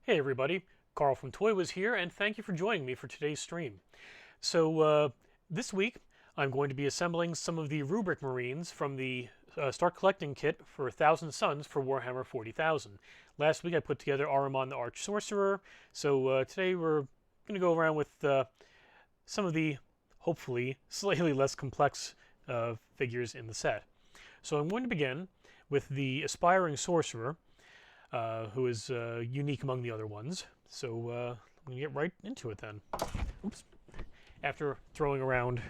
Hey everybody, Carl from ToyWiz here, and thank you for joining me for today's stream. So this week I'm going to be assembling some of the Rubric Marines from the Start Collecting kit for 1,000 Suns for Warhammer 40,000. Last week I put together Ahriman the Arch Sorcerer, so today we're going to go around with some of the, hopefully, slightly less complex figures in the set. So I'm going to begin with the Aspiring Sorcerer, who is unique among the other ones. So I'm going to get right into it then. Oops. After throwing around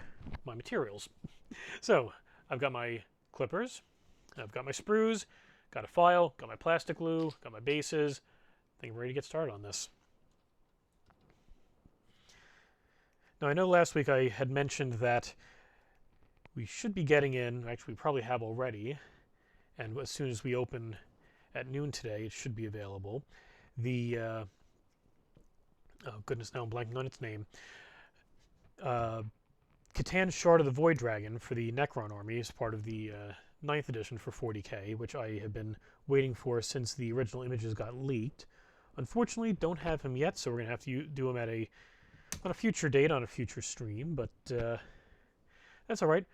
my materials. So I've got my clippers, I've got my sprues, got a file, got my plastic glue, got my bases. I think I'm ready to get started on this. Now I know last week I had mentioned that we should be getting in, actually we probably have already, and as soon as we open at noon today, it should be available. The, oh goodness, now I'm blanking on its name. Catan Shard of the Void Dragon for the Necron army is part of the 9th edition for 40K, which I have been waiting for since the original images got leaked. Unfortunately, don't have him yet, so we're going to have to do him at on a future date, on a future stream, but that's all right.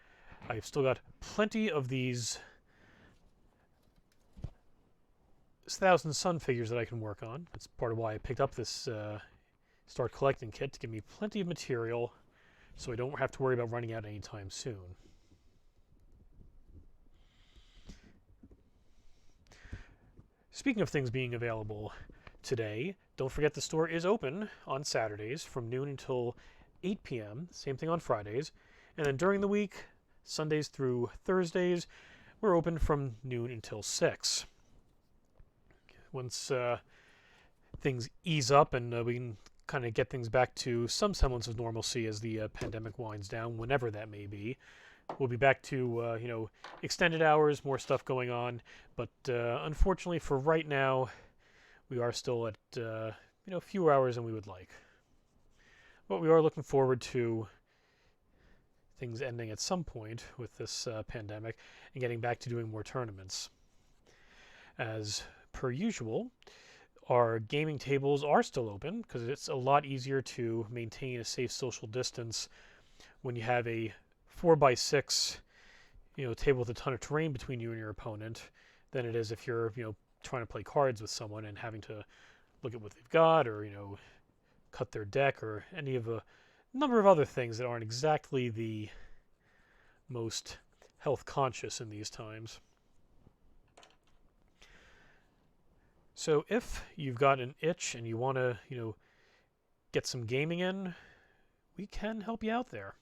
I've still got plenty of these 1,000 Sun figures that I can work on. That's part of why I picked up this Start Collecting kit, to give me plenty of material so I don't have to worry about running out anytime soon. Speaking of things being available today, don't forget the store is open on Saturdays from noon until 8 p.m. Same thing on Fridays. And then during the week, Sundays through Thursdays, we're open from noon until 6. Once things ease up and we can kind of get things back to some semblance of normalcy as the pandemic winds down, whenever that may be, we'll be back to extended hours, more stuff going on. But unfortunately, for right now, we are still at fewer hours than we would like. But we are looking forward to things ending at some point with this pandemic and getting back to doing more tournaments. As per usual, our gaming tables are still open because it's a lot easier to maintain a safe social distance when you have a 4x6 table with a ton of terrain between you and your opponent than it is if you're trying to play cards with someone and having to look at what they've got, or cut their deck, or any of a number of other things that aren't exactly the most health conscious in these times. So if you've got an itch and you want to, get some gaming in, we can help you out there.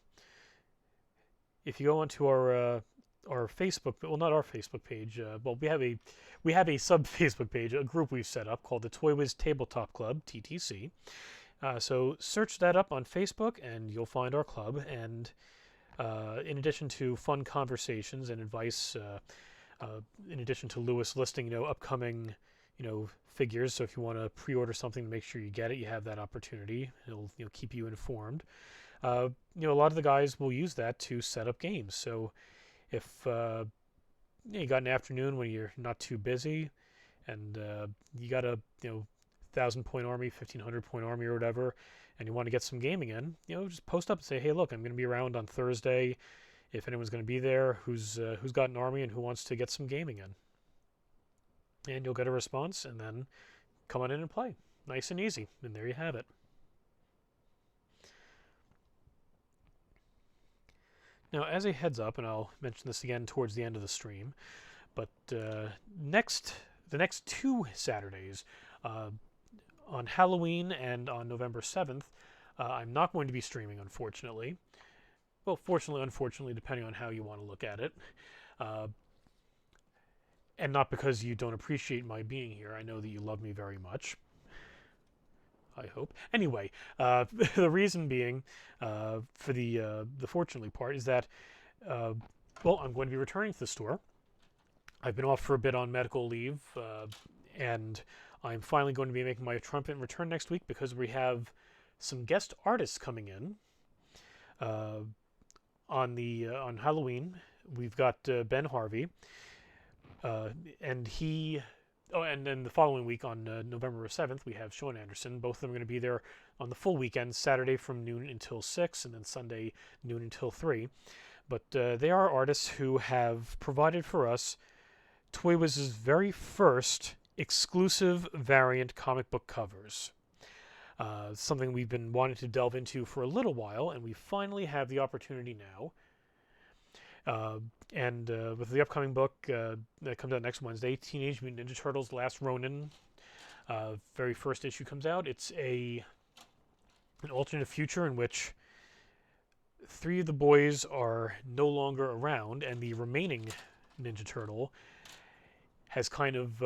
If you go onto our Facebook, well, not our Facebook page, well, we have a sub Facebook page, a group we've set up called the ToyWiz Tabletop Club, TTC. So search that up on Facebook and you'll find our club. And in addition to fun conversations and advice, in addition to Lewis listing, upcoming figures. So if you want to pre-order something to make sure you get it, you have that opportunity. It'll keep you informed. A lot of the guys will use that to set up games. So if you got an afternoon when you're not too busy, and you got a 1,000-point army, 1,500-point army, or whatever, and you want to get some gaming in, just post up and say, hey, look, I'm going to be around on Thursday. If anyone's going to be there, who's got an army and who wants to get some gaming in. And you'll get a response, and then come on in and play. Nice and easy, and there you have it. Now, as a heads up, and I'll mention this again towards the end of the stream, but the next 2 Saturdays, on Halloween and on November 7th, I'm not going to be streaming, unfortunately. Well, fortunately, unfortunately, depending on how you want to look at it. And not because you don't appreciate my being here. I know that you love me very much. I hope. Anyway, the reason being, for the fortunately part, is that, well, I'm going to be returning to the store. I've been off for a bit on medical leave, and I'm finally going to be making my triumphant return next week because we have some guest artists coming in. On Halloween, we've got Ben Harvey. And he Oh, and then the following week on November 7th, we have Sean Anderson. Both of them are going to be there on the full weekend, Saturday from noon until 6, and then Sunday noon until 3. But they are artists who have provided for us ToyWiz's very first exclusive variant comic book covers. Something we've been wanting to delve into for a little while, and we finally have the opportunity now. And with the upcoming book that comes out next Wednesday, Teenage Mutant Ninja Turtles: Last Ronin, very first issue comes out. It's an alternate future in which 3 of the boys are no longer around, and the remaining Ninja Turtle has kind of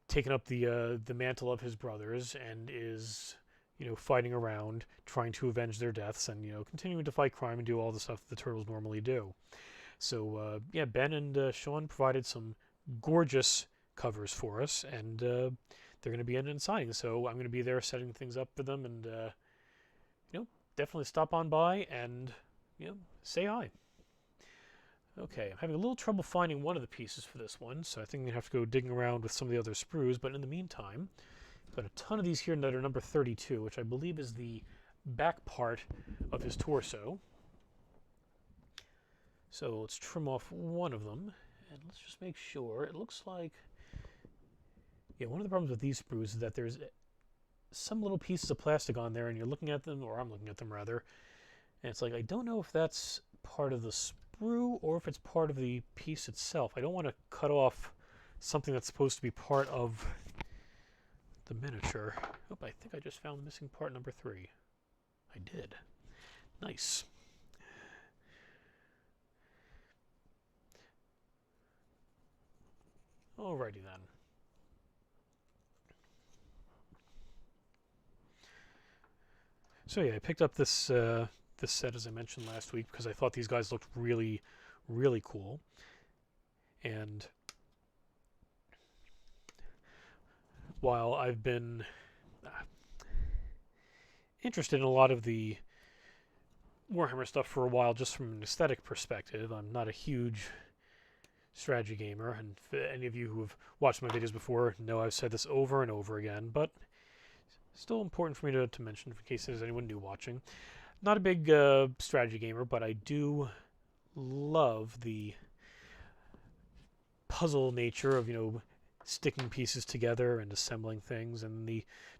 taken up the mantle of his brothers and is fighting around, trying to avenge their deaths, and continuing to fight crime and do all the stuff the Turtles normally do. So yeah, Ben and Sean provided some gorgeous covers for us, and they're going to be in and signing. So I'm going to be there setting things up for them, and definitely stop on by and say hi. Okay, I'm having a little trouble finding one of the pieces for this one, so I think I'm going to have to go digging around with some of the other sprues. But in the meantime, I've got a ton of these here that are number 32, which I believe is the back part of his torso. So let's trim off one of them, and let's just make sure. It looks like, yeah, one of the problems with these sprues is that there's some little pieces of plastic on there, and you're looking at them, or I'm looking at them rather, and it's like, I don't know if that's part of the sprue or if it's part of the piece itself. I don't want to cut off something that's supposed to be part of the miniature. Oh, I think I just found the missing part number 3. I did. Nice. Alrighty then. So yeah, I picked up this this set, as I mentioned last week, because I thought these guys looked really, really cool. And while I've been interested in a lot of the Warhammer stuff for a while, just from an aesthetic perspective, I'm not a huge strategy gamer, and for any of you who have watched my videos before know I've said this over and over again, but still important for me to mention in case there's anyone new watching. Not a big strategy gamer, but I do love the puzzle nature of sticking pieces together and assembling things, and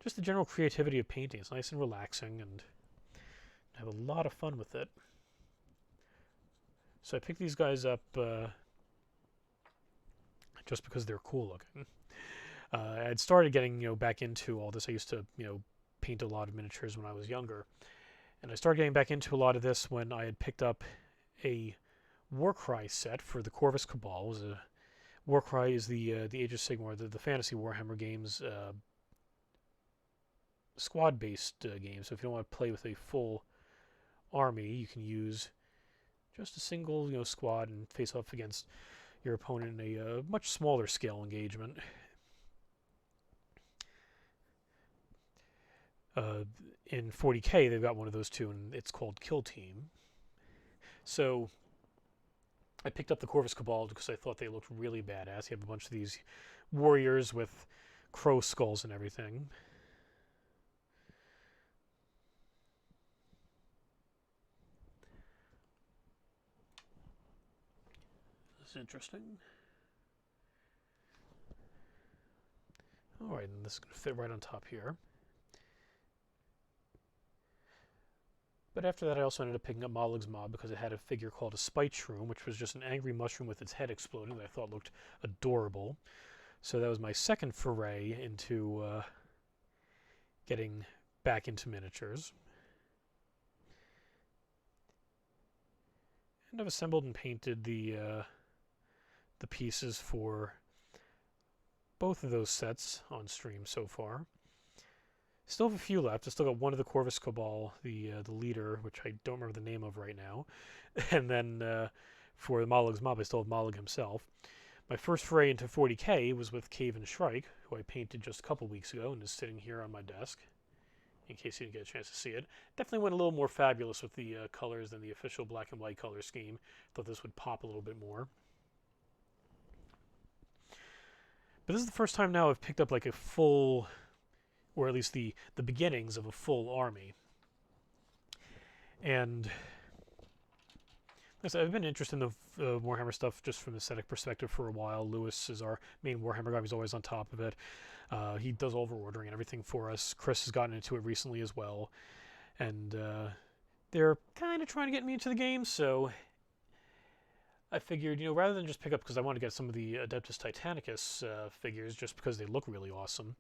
just the general creativity of painting. It's nice and relaxing, and I have a lot of fun with it. So I picked these guys up just because they're cool looking. I'd started getting back into all this. I used to paint a lot of miniatures when I was younger, and I started getting back into a lot of this when I had picked up a Warcry set for the Corvus Cabal. It was Warcry is the Age of Sigmar, the fantasy Warhammer games, squad-based game. So if you don't want to play with a full army, you can use just a single squad and face off against your opponent in a much smaller scale engagement. In 40K, they've got one of those too, and it's called Kill Team. So I picked up the Corvus Cabal because I thought they looked really badass. You have a bunch of these warriors with crow skulls and everything. This is interesting. Alright, and this is going to fit right on top here. But after that, I also ended up picking up Mollog's Mob because it had a figure called a Spite Shroom, which was just an angry mushroom with its head exploding that I thought looked adorable. So that was my second foray into getting back into miniatures. And I've assembled and painted the pieces for both of those sets on stream so far. Still have a few left. I still got one of the Corvus Cabal, the leader, which I don't remember the name of right now. And then for the Mollog's Mob, I still have Mollog himself. My first foray into 40K was with Cave and Shrike, who I painted just a couple weeks ago and is sitting here on my desk, in case you didn't get a chance to see it. Definitely went a little more fabulous with the colors than the official black and white color scheme. Thought this would pop a little bit more. But this is the first time now I've picked up like a full, or at least the beginnings of a full army. And I've been interested in the Warhammer stuff just from an aesthetic perspective for a while. Lewis is our main Warhammer guy. He's always on top of it. He does all of our ordering and everything for us. Chris has gotten into it recently as well. And they're kind of trying to get me into the game, so I figured, rather than just pick up, because I want to get some of the Adeptus Titanicus figures just because they look really awesome.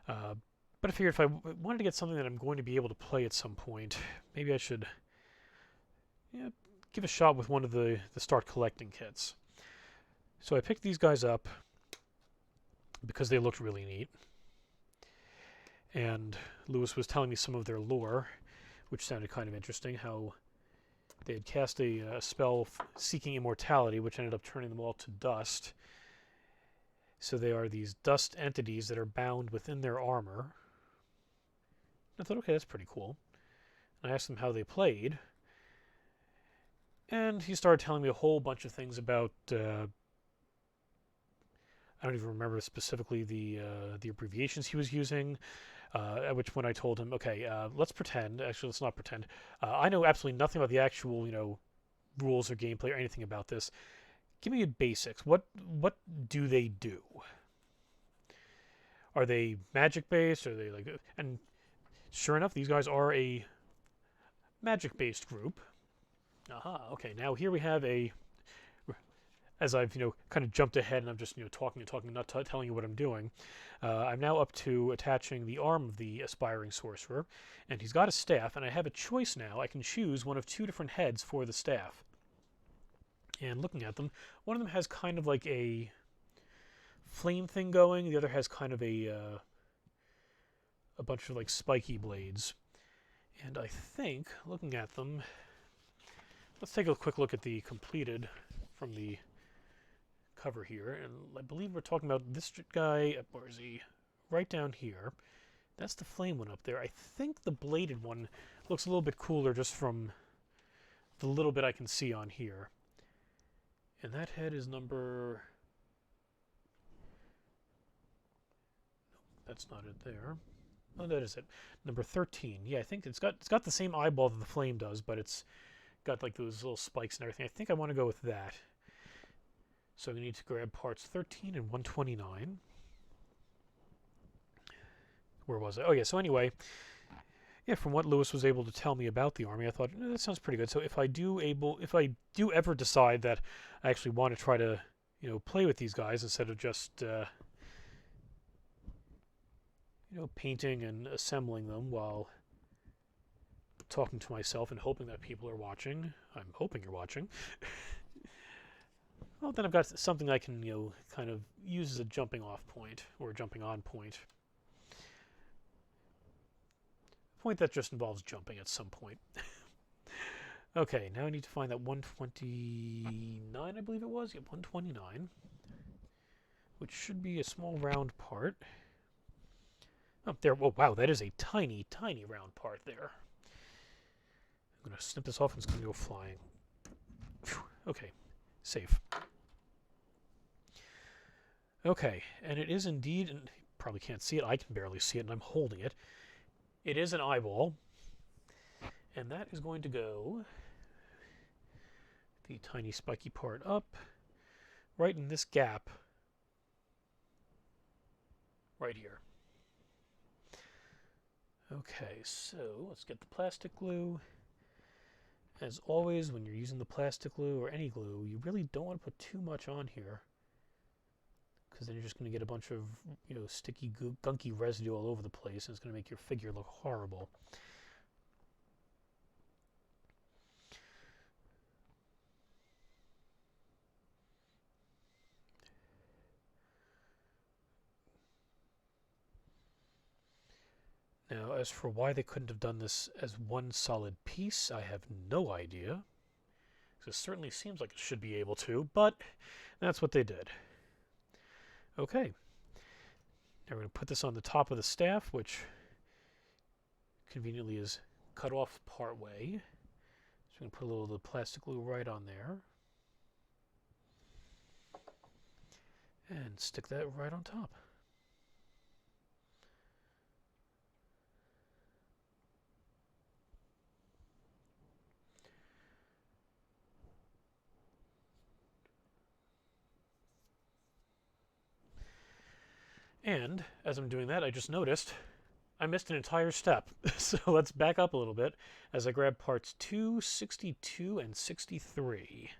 But I figured if I wanted to get something that I'm going to be able to play at some point, maybe I should give a shot with one of the Start Collecting kits. So I picked these guys up because they looked really neat. And Lewis was telling me some of their lore, which sounded kind of interesting, how they had cast a spell seeking immortality, which ended up turning them all to dust. So they are these dust entities that are bound within their armor. I thought, okay, that's pretty cool. And I asked him how they played. And he started telling me a whole bunch of things about, I don't even remember specifically the abbreviations he was using, at which point I told him, okay, let's pretend, actually let's not pretend, I know absolutely nothing about the actual, rules or gameplay or anything about this. Give me the basics. What do they do? Are they magic based? Are they like, and sure enough, these guys are a magic based group. Aha, okay, now here we have as I've, kind of jumped ahead and I'm just, talking and talking, not telling you what I'm doing. I'm now up to attaching the arm of the aspiring sorcerer, and he's got a staff, and I have a choice now. I can choose one of two different heads for the staff. And looking at them, one of them has kind of like a flame thing going, the other has kind of a bunch of like spiky blades. And I think, looking at them, let's take a quick look at the completed from the cover here, and I believe we're talking about this guy. Where is he? Right down here. That's the flame one up there. I think the bladed one looks a little bit cooler just from the little bit I can see on here. And that head is number... That's not it there. Oh, that is it. Number 13. Yeah, I think it's got the same eyeball that the flame does, but it's got like those little spikes and everything. I think I want to go with that. So we need to grab parts 13 and 129. Where was I? Oh yeah, so anyway, yeah, from what Lewis was able to tell me about the army, I thought, that sounds pretty good. So if I do ever decide that I actually want to try to, play with these guys instead of just painting and assembling them while talking to myself and hoping that people are watching. I'm hoping you're watching. Well, then I've got something I can, kind of use as a jumping off point or a jumping on point. A point that just involves jumping at some point. Okay, now I need to find that 129, I believe it was. Yep, 129. Which should be a small round part. Oh, there. Oh, wow, that is a tiny, tiny round part there. I'm going to snip this off and it's going to go flying. Whew. Okay, safe. Okay, and it is indeed, and you probably can't see it, I can barely see it, and I'm holding it. It is an eyeball, and that is going to go, the tiny spiky part up, right in this gap, right here. Okay, so let's get the plastic glue. As always, when you're using the plastic glue or any glue, you really don't want to put too much on here, because then you're just going to get a bunch of, sticky, gunky residue all over the place, and it's going to make your figure look horrible. Now, as for why they couldn't have done this as one solid piece, I have no idea. It certainly seems like it should be able to, but that's what they did. Okay. Now we're going to put this on the top of the staff, which conveniently is cut off part way. So we're going to put a little of the plastic glue right on there. And And stick that right on top. And as I'm doing that, I just noticed I missed an entire step. So let's back up a little bit as I grab parts 2, 62, and 63.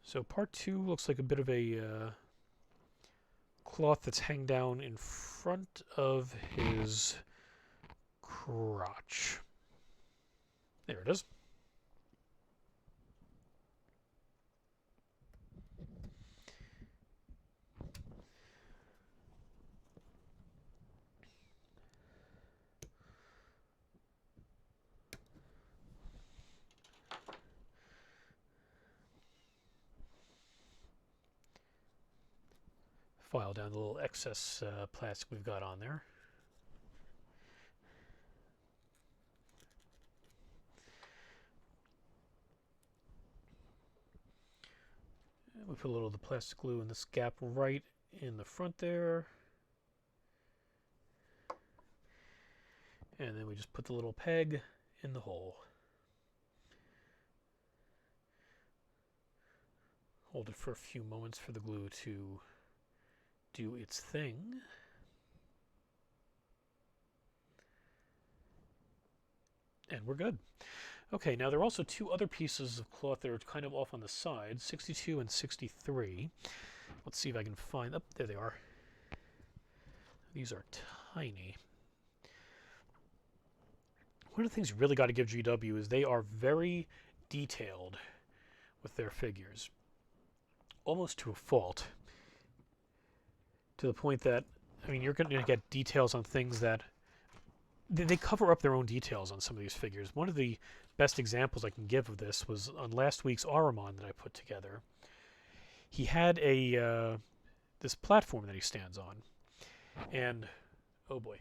So part 2 looks like a bit of a cloth that's hanging down in front of his crotch. There it is. File down the little excess plastic we've got on there. And we put a little of the plastic glue in this gap right in the front there. And then we just put the little peg in the hole. Hold it for a few moments for the glue to do its thing. And we're good. Okay, now there are also two other pieces of cloth that are kind of off on the side, 62 and 63. Let's see if I can find... Oh, there they are. These are tiny. One of the things you really got to give GW is they are very detailed with their figures. Almost to a fault. To the point that, I mean, you're going to get details on things that... They cover up their own details on some of these figures. One of the best examples I can give of this was on last week's Ahriman that I put together. He had a this platform that he stands on. And, oh boy,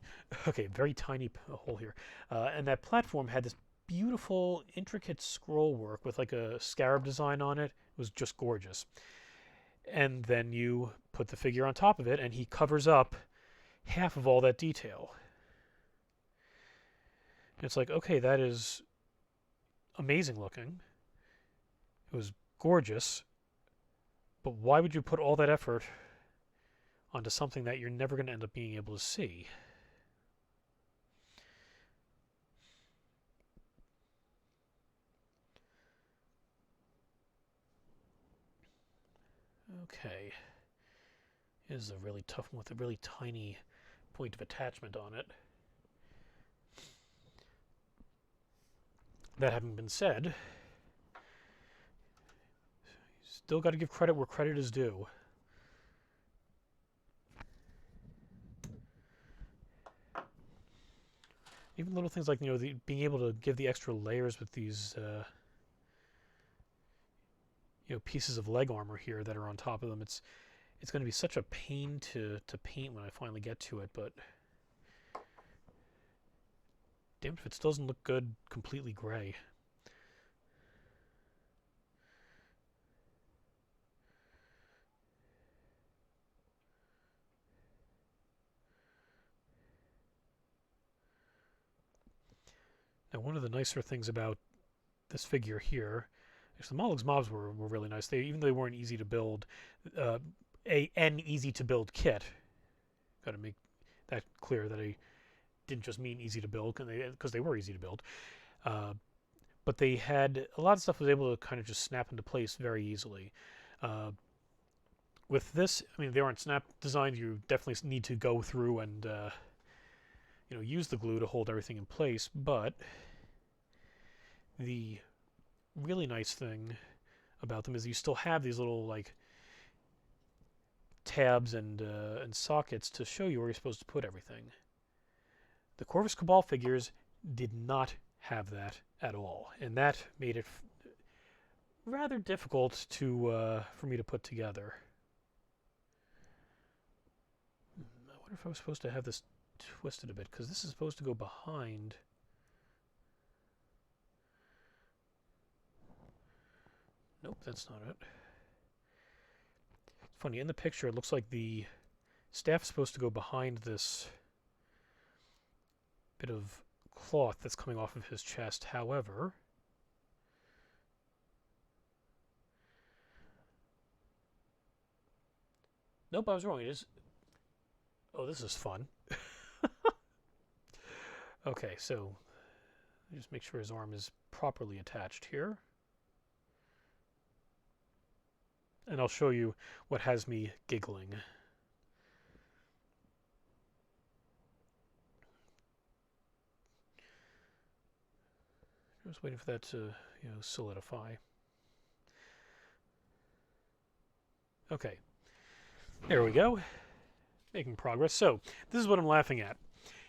okay, very tiny hole here. And that platform had this beautiful, intricate scroll work with like a scarab design on it. It was just gorgeous. And then you put the figure on top of it, and he covers up half of all that detail. And it's like, okay, that is amazing looking. It was gorgeous. But why would you put all that effort onto something that you're never going to end up being able to see? Okay. This is a really tough one with a really tiny point of attachment on it. That having been said, still got to give credit where credit is due. Even little things like, you know, being able to give the extra layers with these, you know, pieces of leg armor here that are on top of them. It's going to be such a pain to paint when I finally get to it, but damn if it still doesn't look good completely gray. Now, one of the nicer things about this figure here, actually, the Mollog's mobs were really nice. Even though they weren't easy to build, an easy to build kit. Got to make that clear that I didn't just mean easy to build, because they were easy to build. But they had a lot of stuff was able to kind of just snap into place very easily. With this, I mean, they aren't snap designs. You definitely need to go through and you know, use the glue to hold everything in place. But the really nice thing about them is you still have these little like tabs and sockets to show you where you're supposed to put everything. The Corvus Cabal figures did not have that at all, and that made it rather difficult to for me to put together. I wonder if I was supposed to have this twisted a bit, because this is supposed to go behind. Nope, that's not it. Funny, in the picture it looks like the staff is supposed to go behind this bit of cloth that's coming off of his chest. However, nope, I was wrong. It is... Oh, this is fun. Okay, so just make sure his arm is properly attached here. And I'll show you what has me giggling. Just waiting for that to, solidify. Okay, there we go. Making progress. So, this is what I'm laughing at.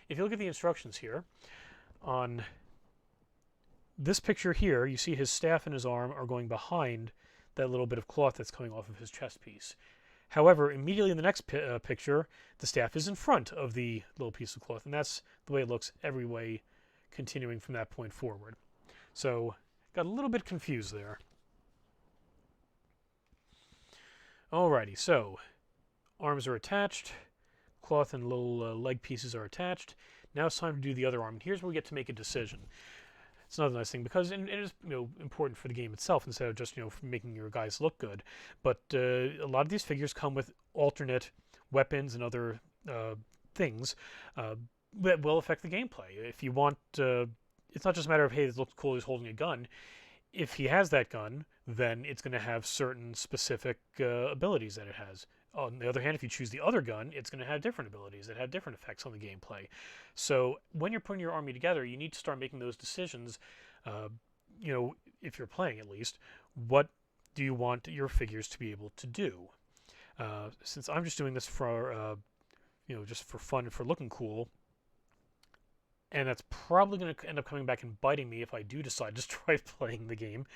If you look at the instructions here, on this picture here, you see his staff and his arm are going behind that little bit of cloth that's coming off of his chest piece. However, immediately in the next picture, the staff is in front of the little piece of cloth, and that's the way it looks every way continuing from that point forward. So, got a little bit confused there. Alrighty, so arms are attached, cloth and little leg pieces are attached. Now it's time to do the other arm. And here's where we get to make a decision. It's another nice thing because it is important for the game itself instead of just making your guys look good. But a lot of these figures come with alternate weapons and other things that will affect the gameplay. If you want, it's not just a matter of, hey, this looks cool, he's holding a gun. If he has that gun, then it's going to have certain specific abilities that it has. On the other hand, if you choose the other gun, it's going to have different abilities that have different effects on the gameplay. So when you're putting your army together, you need to start making those decisions, if you're playing at least, what do you want your figures to be able to do? Since I'm just doing this for, just for fun and for looking cool, and that's probably going to end up coming back and biting me if I do decide to try playing the game.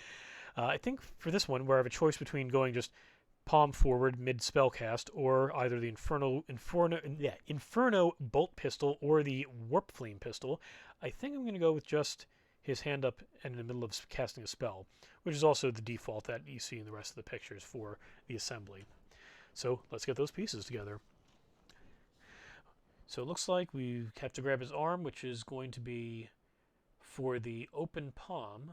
I think for this one, where I have a choice between going just palm forward mid spellcast, or either the Inferno bolt pistol or the Warp Flame pistol, I think I'm going to go with just his hand up and in the middle of casting a spell, which is also the default that you see in the rest of the pictures for the assembly. So let's get those pieces together. So it looks like we have to grab his arm, which is going to be for the open palm,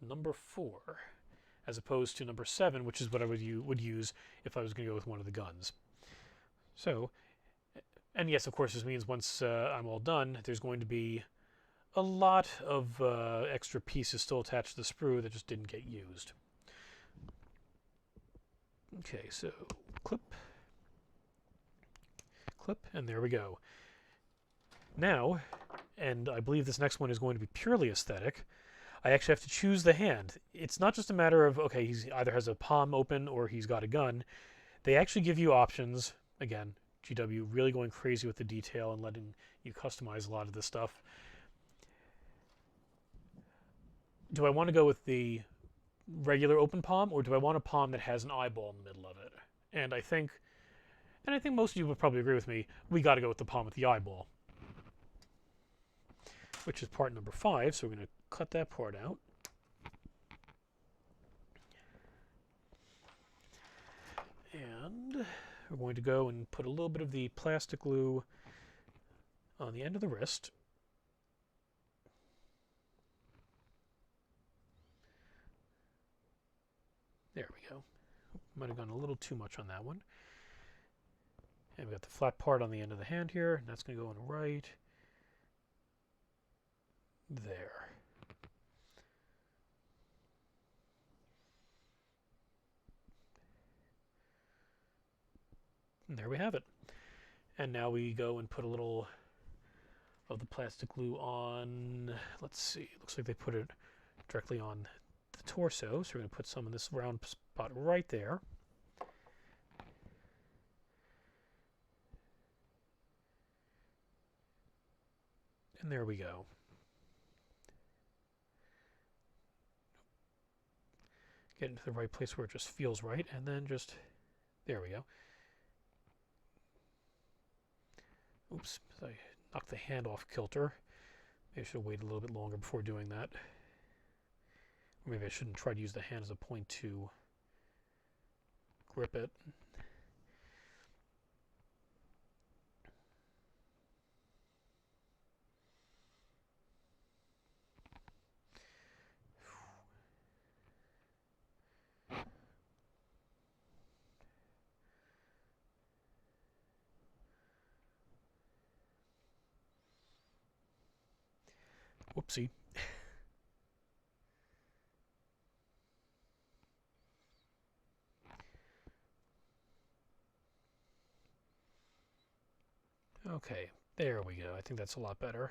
number 4. As opposed to number 7, which is what I would use if I was going to go with one of the guns. So, and yes, of course, this means once I'm all done, there's going to be a lot of extra pieces still attached to the sprue that just didn't get used. Okay, so clip, and there we go. Now, and I believe this next one is going to be purely aesthetic, I actually have to choose the hand. It's not just a matter of, okay, he's either has a palm open or he's got a gun. They actually give you options. Again, GW really going crazy with the detail and letting you customize a lot of this stuff. Do I want to go with the regular open palm, or do I want a palm that has an eyeball in the middle of it? And I think most of you would probably agree with me, we got to go with the palm with the eyeball, which is part number 5, so we're going to cut that part out. And we're going to go and put a little bit of the plastic glue on the end of the wrist. There we go. Might have gone a little too much on that one. And we've got the flat part on the end of the hand here, and that's going to go in right there. And there we have it. And now we go and put a little of the plastic glue on, let's see, it looks like they put it directly on the torso, so we're going to put some in this round spot right there. And there we go. Get into the right place where it just feels right, and then just, there we go. Oops, I knocked the hand off kilter. Maybe I should have waited a little bit longer before doing that. Or maybe I shouldn't try to use the hand as a point to grip it. Whoopsie. Okay, there we go. I think that's a lot better.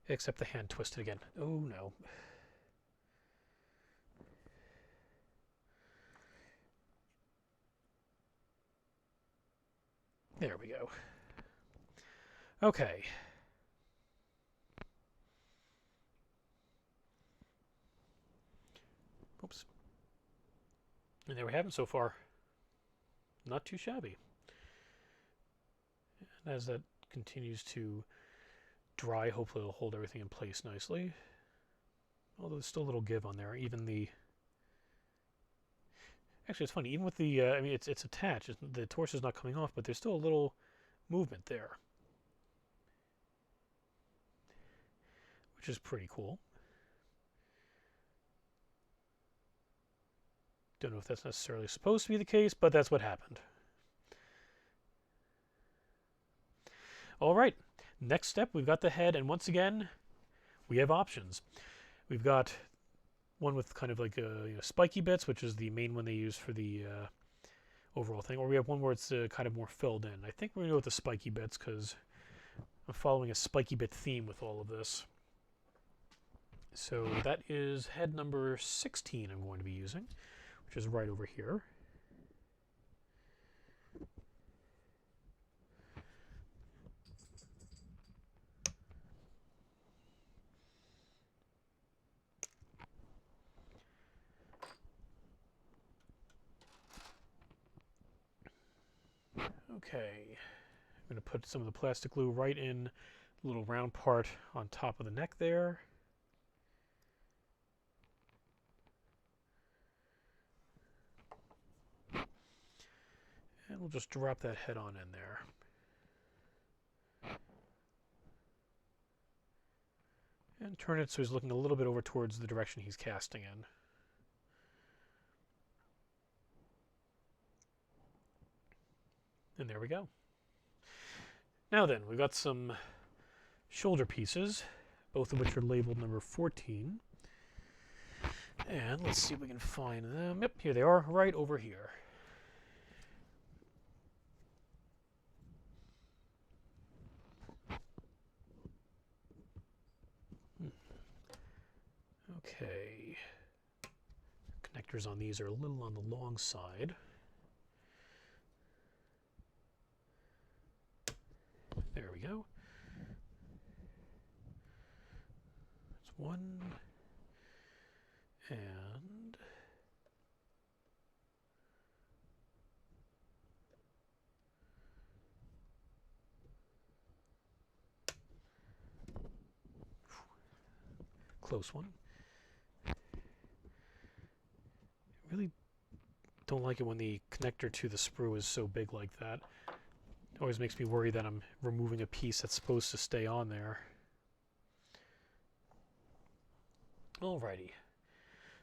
Except the hand twisted again. Oh no. There we go. Okay. Oops. And there we have it so far. Not too shabby. And as that continues to dry, hopefully it'll hold everything in place nicely. Although there's still a little give on there. Even the... Actually, it's funny. Even with the... I mean, it's attached. The torso is not coming off, but there's still a little movement there. Which is pretty cool. Don't know if that's necessarily supposed to be the case, but that's what happened. All right, next step, we've got the head, and once again, we have options. We've got one with kind of like spiky bits, which is the main one they use for the overall thing, or we have one where it's kind of more filled in. I think we're going to go with the spiky bits because I'm following a spiky bit theme with all of this. So that is head number 16 I'm going to be using, which is right over here. Okay, I'm going to put some of the plastic glue right in the little round part on top of the neck there. And we'll just drop that head on in there. And turn it so he's looking a little bit over towards the direction he's casting in. And there we go. Now then, we've got some shoulder pieces, both of which are labeled number 14. And let's see if we can find them. Yep, here they are, right over here. Okay. Connectors on these are a little on the long side. There we go. That's one. And close one. I really don't like it when the connector to the sprue is so big like that. It always makes me worry that I'm removing a piece that's supposed to stay on there. Alrighty.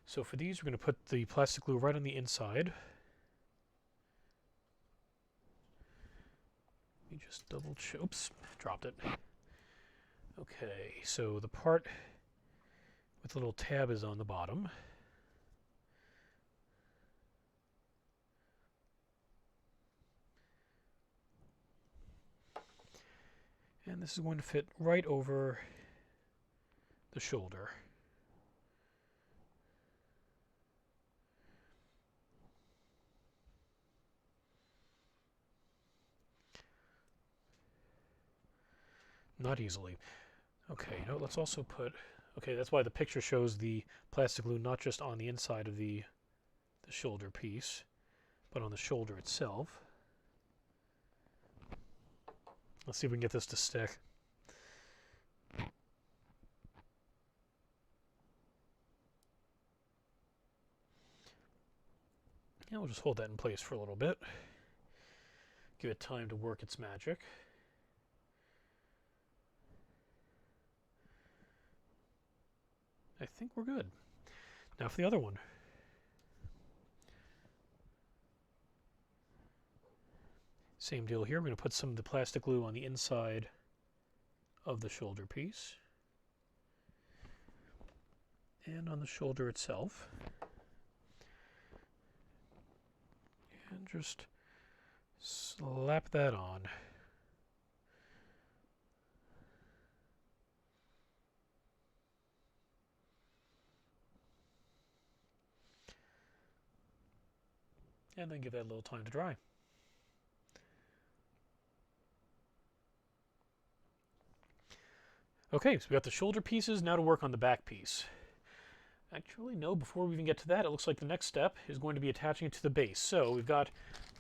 So for these, we're going to put the plastic glue right on the inside. Let me just double check. Oops, dropped it. Okay, so the part with the little tab is on the bottom. And this is going to fit right over the shoulder. Not easily. Okay, you know, let's also put... Okay, that's why the picture shows the plastic glue not just on the inside of the shoulder piece, but on the shoulder itself. Let's see if we can get this to stick. Yeah, we'll just hold that in place for a little bit. Give it time to work its magic. I think we're good. Now for the other one. Same deal here. We're going to put some of the plastic glue on the inside of the shoulder piece. And on the shoulder itself. And just slap that on. And then give that a little time to dry. Okay, so we got the shoulder pieces. Now to work on the back piece. Actually, no, before we even get to that, it looks like the next step is going to be attaching it to the base. So we've got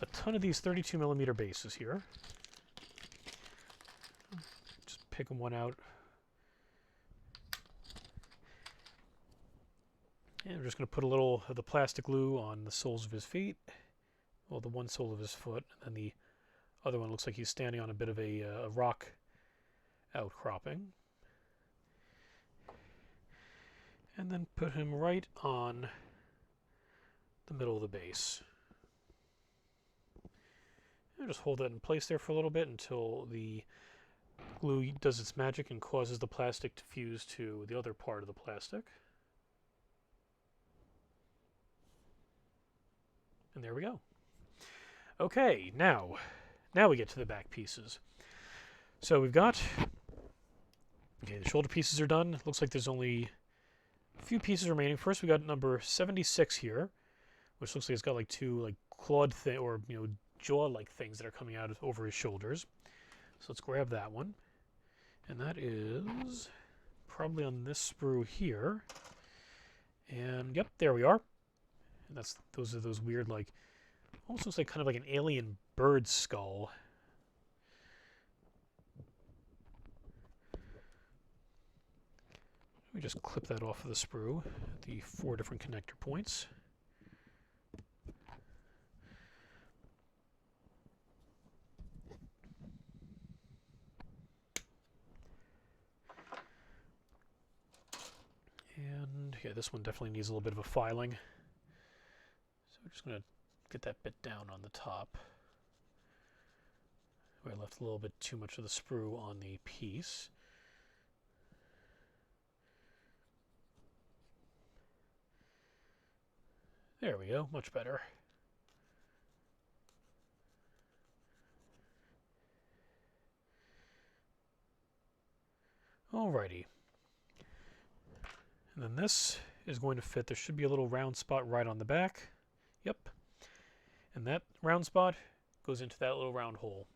a ton of these 32mm bases here. Just pick one out. And we're just going to put a little of the plastic glue on the soles of his feet. Well, the one sole of his foot, and then the other one looks like he's standing on a bit of a rock outcropping. And then put him right on the middle of the base. And just hold that in place there for a little bit until the glue does its magic and causes the plastic to fuse to the other part of the plastic. And there we go. Okay, now we get to the back pieces. So we've got, okay, the shoulder pieces are done. Looks like there's only a few pieces remaining. First, we got number 76 here, which looks like it's got like two like clawed thing or jaw-like things that are coming out over his shoulders. So let's grab that one, and that is probably on this sprue here. And yep, there we are. And those are those weird like. Almost looks like kind of like an alien bird skull. We just clip that off of the sprue at the 4 different connector points. And yeah, this one definitely needs a little bit of a filing. So we're just going to get that bit down on the top. I left a little bit too much of the sprue on the piece. There we go, much better. Alrighty. And then this is going to fit. There should be a little round spot right on the back. Yep. And that round spot goes into that little round hole.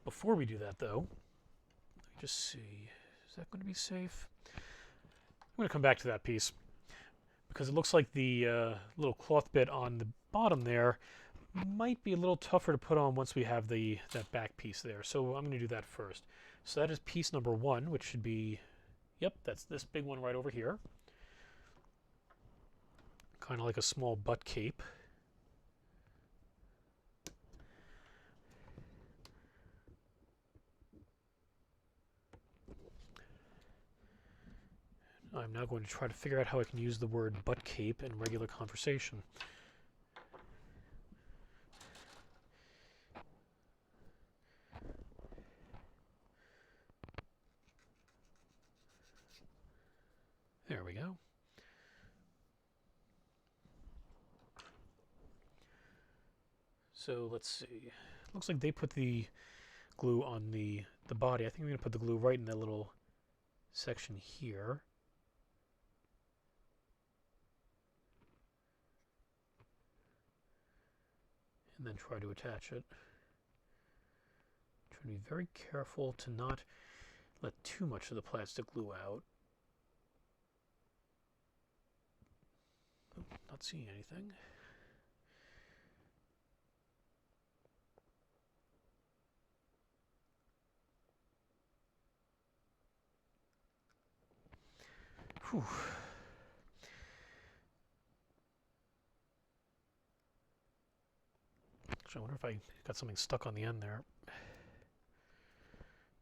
Before we do that though, let me just see, is that going to be safe? I'm going to come back to that piece because it looks like the little cloth bit on the bottom there might be a little tougher to put on once we have that back piece there. So I'm going to do that first. So that is piece number 1, which should be, yep, that's this big one right over here. Kind of like a small butt cape. I'm now going to try to figure out how I can use the word butt cape in regular conversation. There we go. So let's see. Looks like they put the glue on the body. I think I'm going to put the glue right in that little section here. And then try to attach it. Try to be very careful to not let too much of the plastic glue out. Oh, not seeing anything. Whew. Actually, I wonder if I got something stuck on the end there.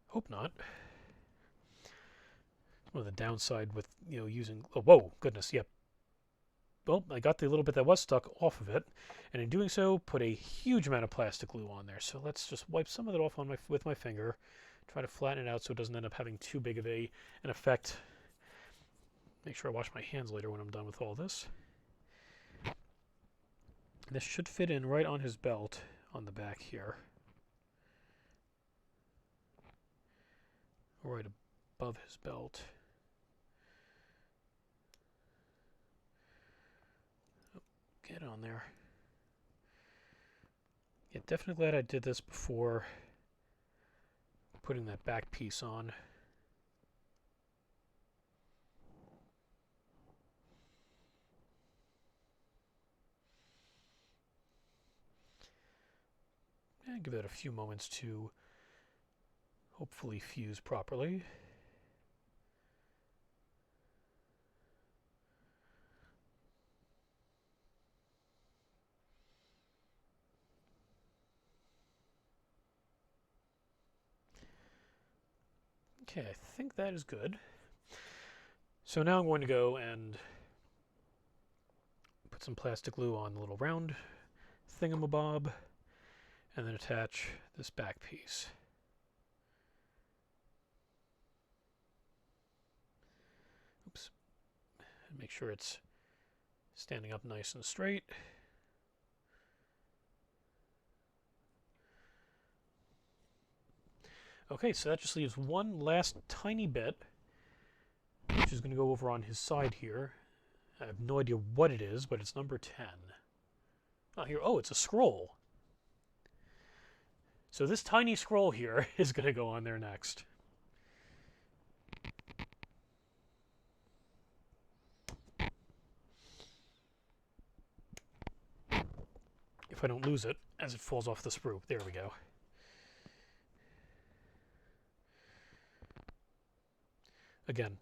Hope not. One of the downside with using. Oh, whoa, goodness, yep. well, I got the little bit that was stuck off of it, and in doing so, put a huge amount of plastic glue on there. So let's just wipe some of it off on with my finger, try to flatten it out so it doesn't end up having too big of an effect. Make sure I wash my hands later when I'm done with all this. This should fit in right on his belt on the back here. Right above his belt. Oh, get on there. Yeah, definitely glad I did this before putting that back piece on. And give it a few moments to hopefully fuse properly. Okay, I think that is good. So now I'm going to go and put some plastic glue on the little round thingamabob, and then attach this back piece. Oops. And make sure it's standing up nice and straight. Okay, so that just leaves one last tiny bit, which is going to go over on his side here. I have no idea what it is, but it's number 10. Oh, here, oh, it's a scroll. So this tiny scroll here is going to go on there next. If I don't lose it as it falls off the sprue. There we go. Again,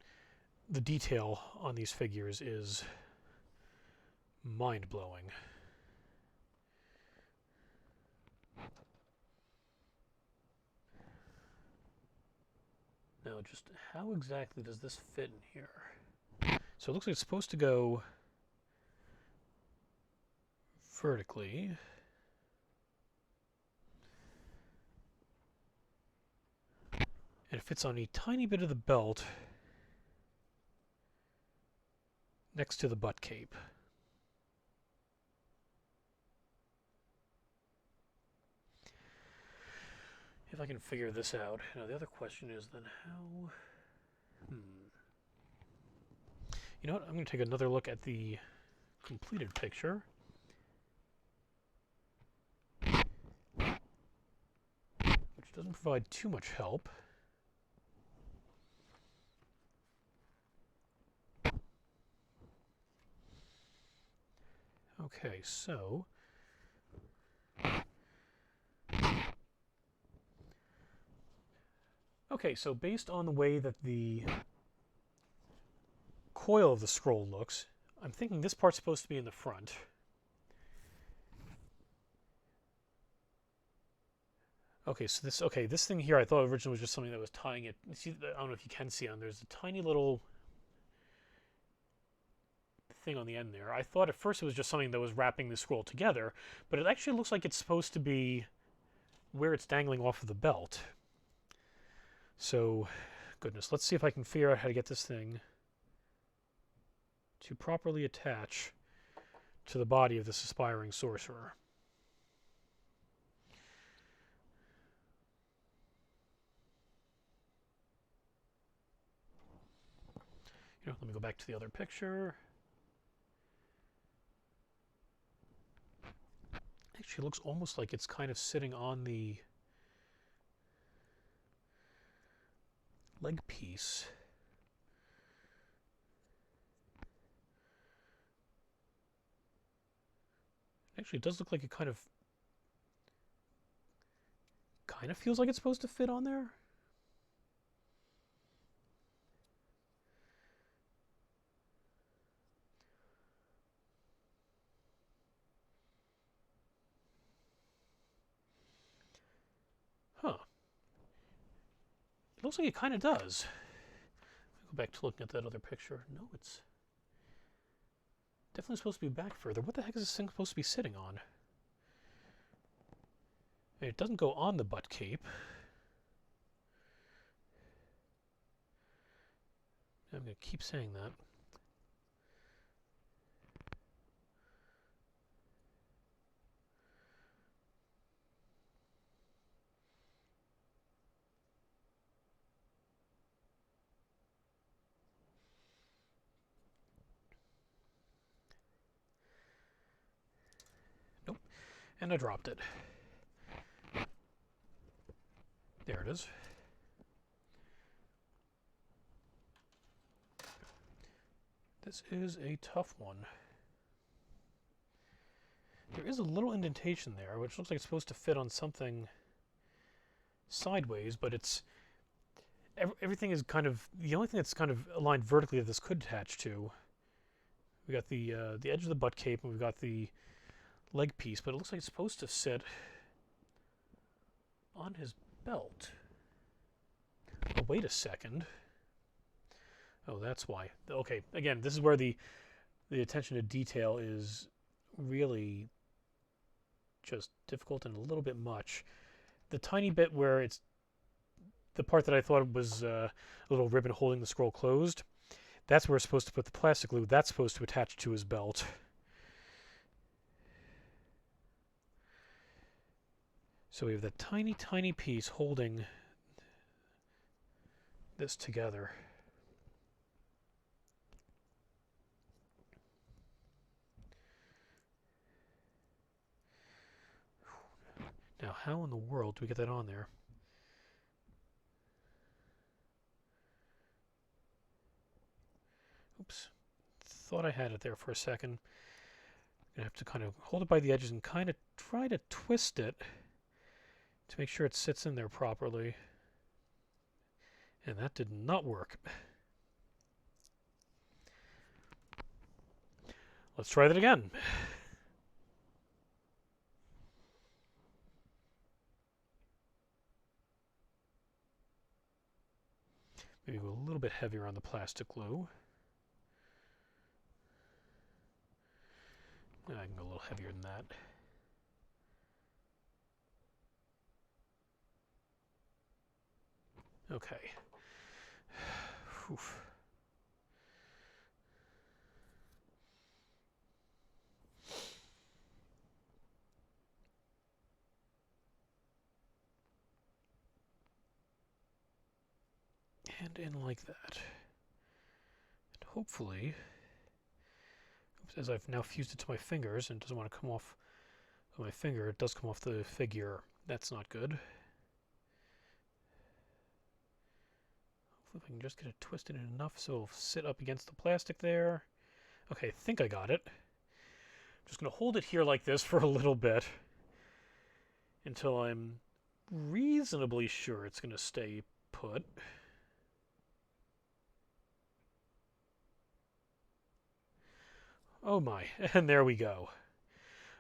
the detail on these figures is mind-blowing. Now, just how exactly does this fit in here? So it looks like it's supposed to go vertically. And it fits on a tiny bit of the belt next to the butt cape. If I can figure this out. Now, the other question is then how... You know what? I'm going to take another look at the completed picture. Which doesn't provide too much help. Okay, so... Okay, so based on the way that the coil of the scroll looks, I'm thinking this part's supposed to be in the front. Okay, so this thing here I thought originally was just something that was tying it. See, I don't know if you can see on there's a tiny little thing on the end there. I thought at first it was just something that was wrapping the scroll together, but it actually looks like it's supposed to be where it's dangling off of the belt. So, goodness, let's see if I can figure out how to get this thing to properly attach to the body of this aspiring sorcerer. You know, let me go back to the other picture. Actually, it looks almost like it's kind of sitting on the leg piece. Actually, it does look like it kind of feels like it's supposed to fit on there. Huh. It looks like it kind of does. Go back to looking at that other picture. No, it's... Definitely supposed to be back further. What the heck is this thing supposed to be sitting on? It doesn't go on the butt cape. I'm going to keep saying that. Nope. And I dropped it. There it is. This is a tough one. There is a little indentation there, which looks like it's supposed to fit on something sideways, but it's everything is kind of, the only thing that's kind of aligned vertically that this could attach to. We got the edge of the butt cape, and we've got the leg piece, but it looks like it's supposed to sit on his belt. Oh, wait a second. Oh, that's why. Okay, again, this is where the attention to detail is really just difficult and a little bit much. The tiny bit where it's the part that I thought was a little ribbon holding the scroll closed, that's where we're supposed to put the plastic glue. That's supposed to attach to his belt. So we have that tiny, tiny piece holding this together. Now, how in the world do we get that on there? Oops. Thought I had it there for a second. I'm going to have to kind of hold it by the edges and kind of try to twist it to make sure it sits in there properly. And that did not work. Let's try that again. Maybe go a little bit heavier on the plastic glue. I can go a little heavier than that. Okay. Oof. And in like that. And hopefully, as I've now fused it to my fingers and it doesn't want to come off of my finger, it does come off the figure. That's not good. Hopefully if I can just get it twisted in enough so it'll sit up against the plastic there. Okay, I think I got it. I'm just going to hold it here like this for a little bit until I'm reasonably sure it's going to stay put. Oh my, and there we go.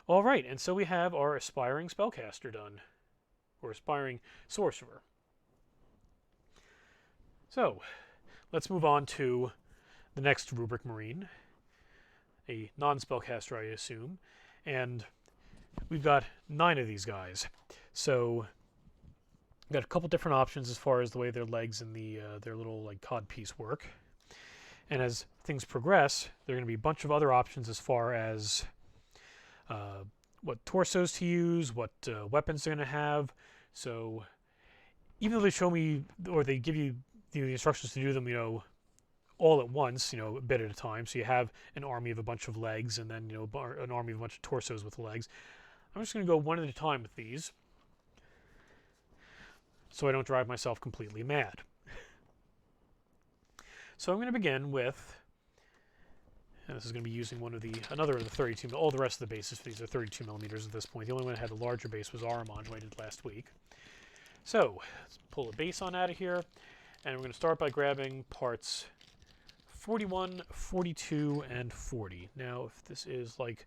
All right, and so we have our aspiring spellcaster done, or aspiring sorcerer. So, let's move on to the next Rubric Marine, a non-spellcaster, I assume, and we've got 9 of these guys. So, we've got a couple different options as far as the way their legs and their little like codpiece work. And as things progress, there are going to be a bunch of other options as far as what torsos to use, what weapons they're going to have. So even though they show me, or they give you the instructions to do them, all at once, a bit at a time. So you have an army of a bunch of legs, and then an army of a bunch of torsos with legs. I'm just going to go one at a time with these, so I don't drive myself completely mad. So I'm going to begin with, and this is going to be using another of the 32, all the rest of the bases for these are 32 millimeters at this point. The only one that had the larger base was Aramon, who I did last week. So let's pull a base on out of here, and we're going to start by grabbing parts 41, 42, and 40. Now, if this is like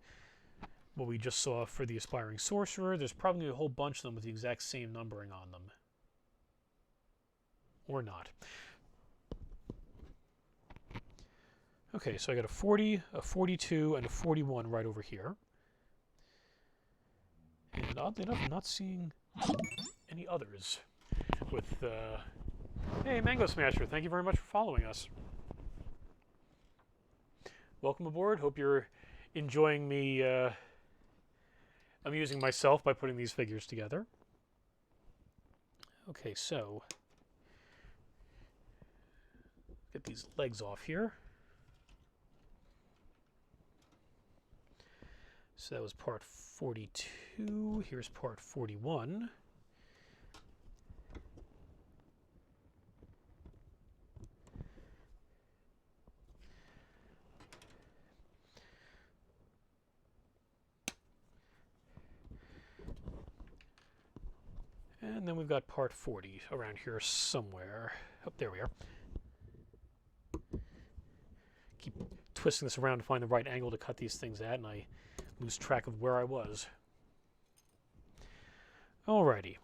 what we just saw for the Aspiring Sorcerer, there's probably a whole bunch of them with the exact same numbering on them. Or not. Okay, so I got a 40, a 42, and a 41 right over here. And oddly enough, I'm not seeing any others with, hey, Mango Smasher, thank you very much for following us. Welcome aboard. Hope you're enjoying me amusing myself by putting these figures together. Okay, so get these legs off here. So that was part 42. Here's part 41. And then we've got part 40 around here somewhere. Oh, there we are. Keep twisting this around to find the right angle to cut these things at, and I lose track of where I was. Alrighty.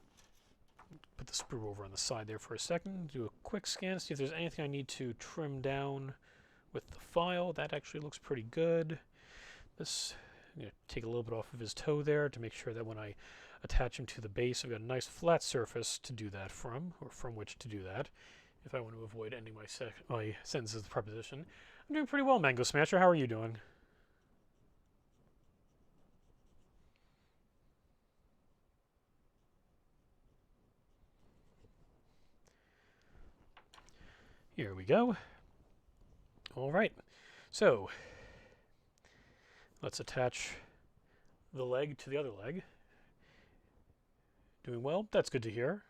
Put the sprue over on the side there for a second. Do a quick scan, see if there's anything I need to trim down with the file. That actually looks pretty good. This, I'm going to take a little bit off of his toe there to make sure that when I attach him to the base, I've got a nice flat surface to do that from, or from which to do that, if I want to avoid ending my sentences with preposition. I'm doing pretty well, Mango Smasher. How are you doing? Here we go. All right. So let's attach the leg to the other leg. Doing well. That's good to hear.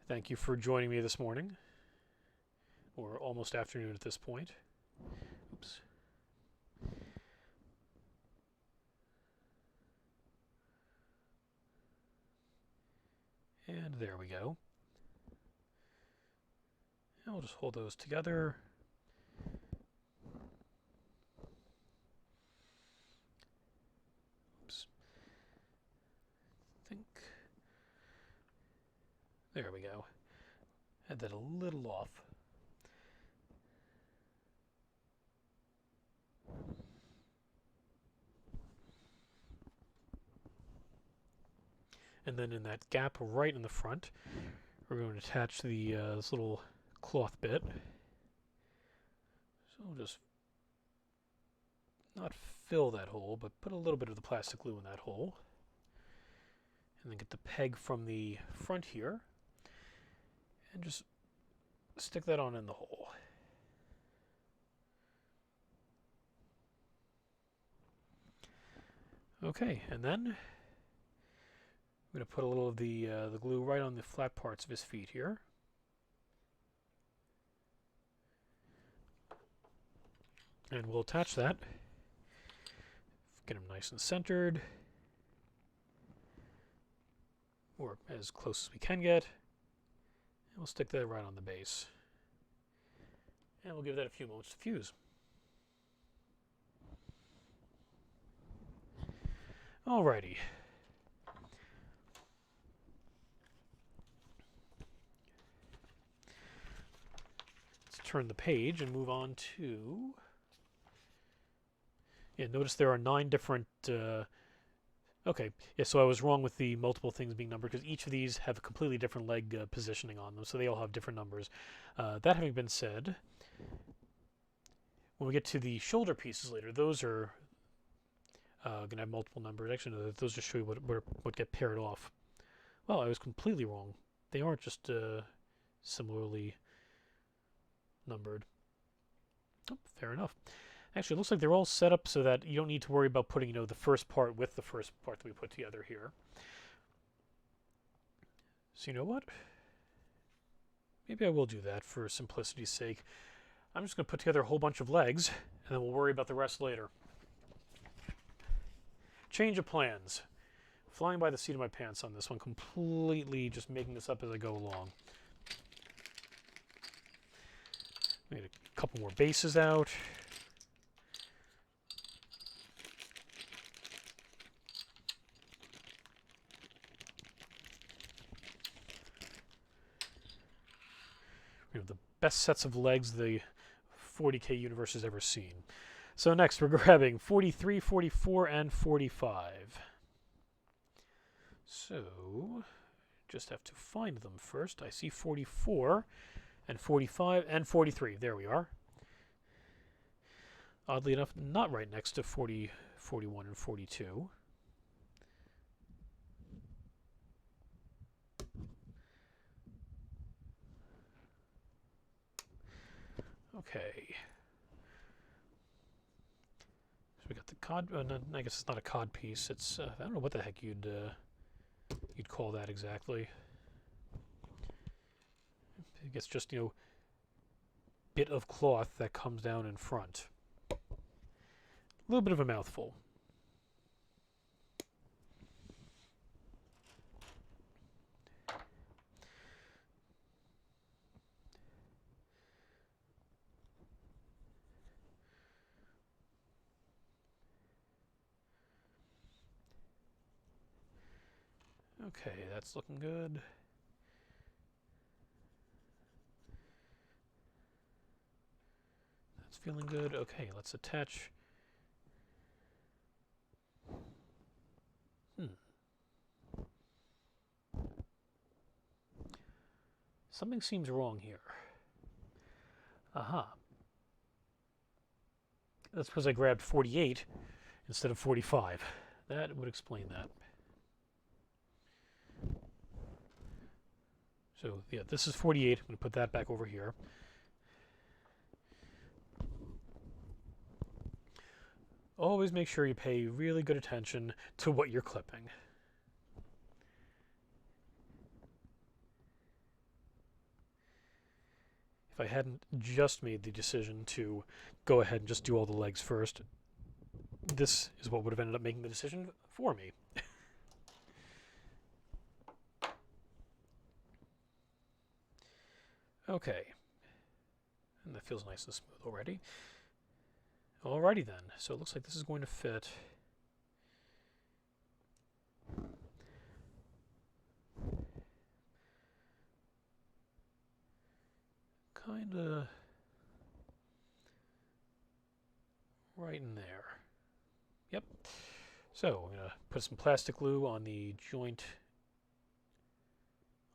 Thank you for joining me this morning, or almost afternoon at this point. Oops. And there we go. And we'll just hold those together. Oops. I think. There we go. Had that a little off. And then in that gap right in the front, we're going to attach the this little cloth bit. So we'll just not fill that hole, but put a little bit of the plastic glue in that hole. And then get the peg from the front here and just stick that on in the hole. Okay, and then I'm going to put a little of the glue right on the flat parts of his feet here. And we'll attach that. Get him nice and centered, or as close as we can get. And we'll stick that right on the base. And we'll give that a few moments to fuse. Alrighty. Let's turn the page and move on to... Yeah, notice there are 9 different... Okay, yeah, so I was wrong with the multiple things being numbered, because each of these have a completely different leg positioning on them, so they all have different numbers. That having been said, when we get to the shoulder pieces later, those are going to have multiple numbers. Actually, no, those just show you what get paired off. Well, I was completely wrong. They aren't just similarly numbered. Oh, fair enough. Actually, it looks like they're all set up so that you don't need to worry about putting, the first part with the first part that we put together here. So you know what? Maybe I will do that for simplicity's sake. I'm just going to put together a whole bunch of legs, and then we'll worry about the rest later. Change of plans. Flying by the seat of my pants on this one, completely just making this up as I go along. Made a couple more bases out. the best sets of legs the 40K universe has ever seen. So next we're grabbing 43, 44, and 45. So just have to find them first. I see 44 and 45 and 43. There we are. Oddly enough, not right next to 40, 41, and 42. Okay. So we got the cod. No, I guess it's not a cod piece. It's I don't know what the heck you'd call that exactly. I guess just bit of cloth that comes down in front. A little bit of a mouthful. Okay, that's looking good. That's feeling good. Okay, let's attach. Something seems wrong here. Aha. That's because I grabbed 48 instead of 45. That would explain that. So, yeah, this is 48. I'm going to put that back over here. Always make sure you pay really good attention to what you're clipping. If I hadn't just made the decision to go ahead and just do all the legs first, this is what would have ended up making the decision for me. Okay. And that feels nice and smooth already. Alrighty then. So it looks like this is going to fit. Kinda right in there. Yep. So I'm going to put some plastic glue on the joint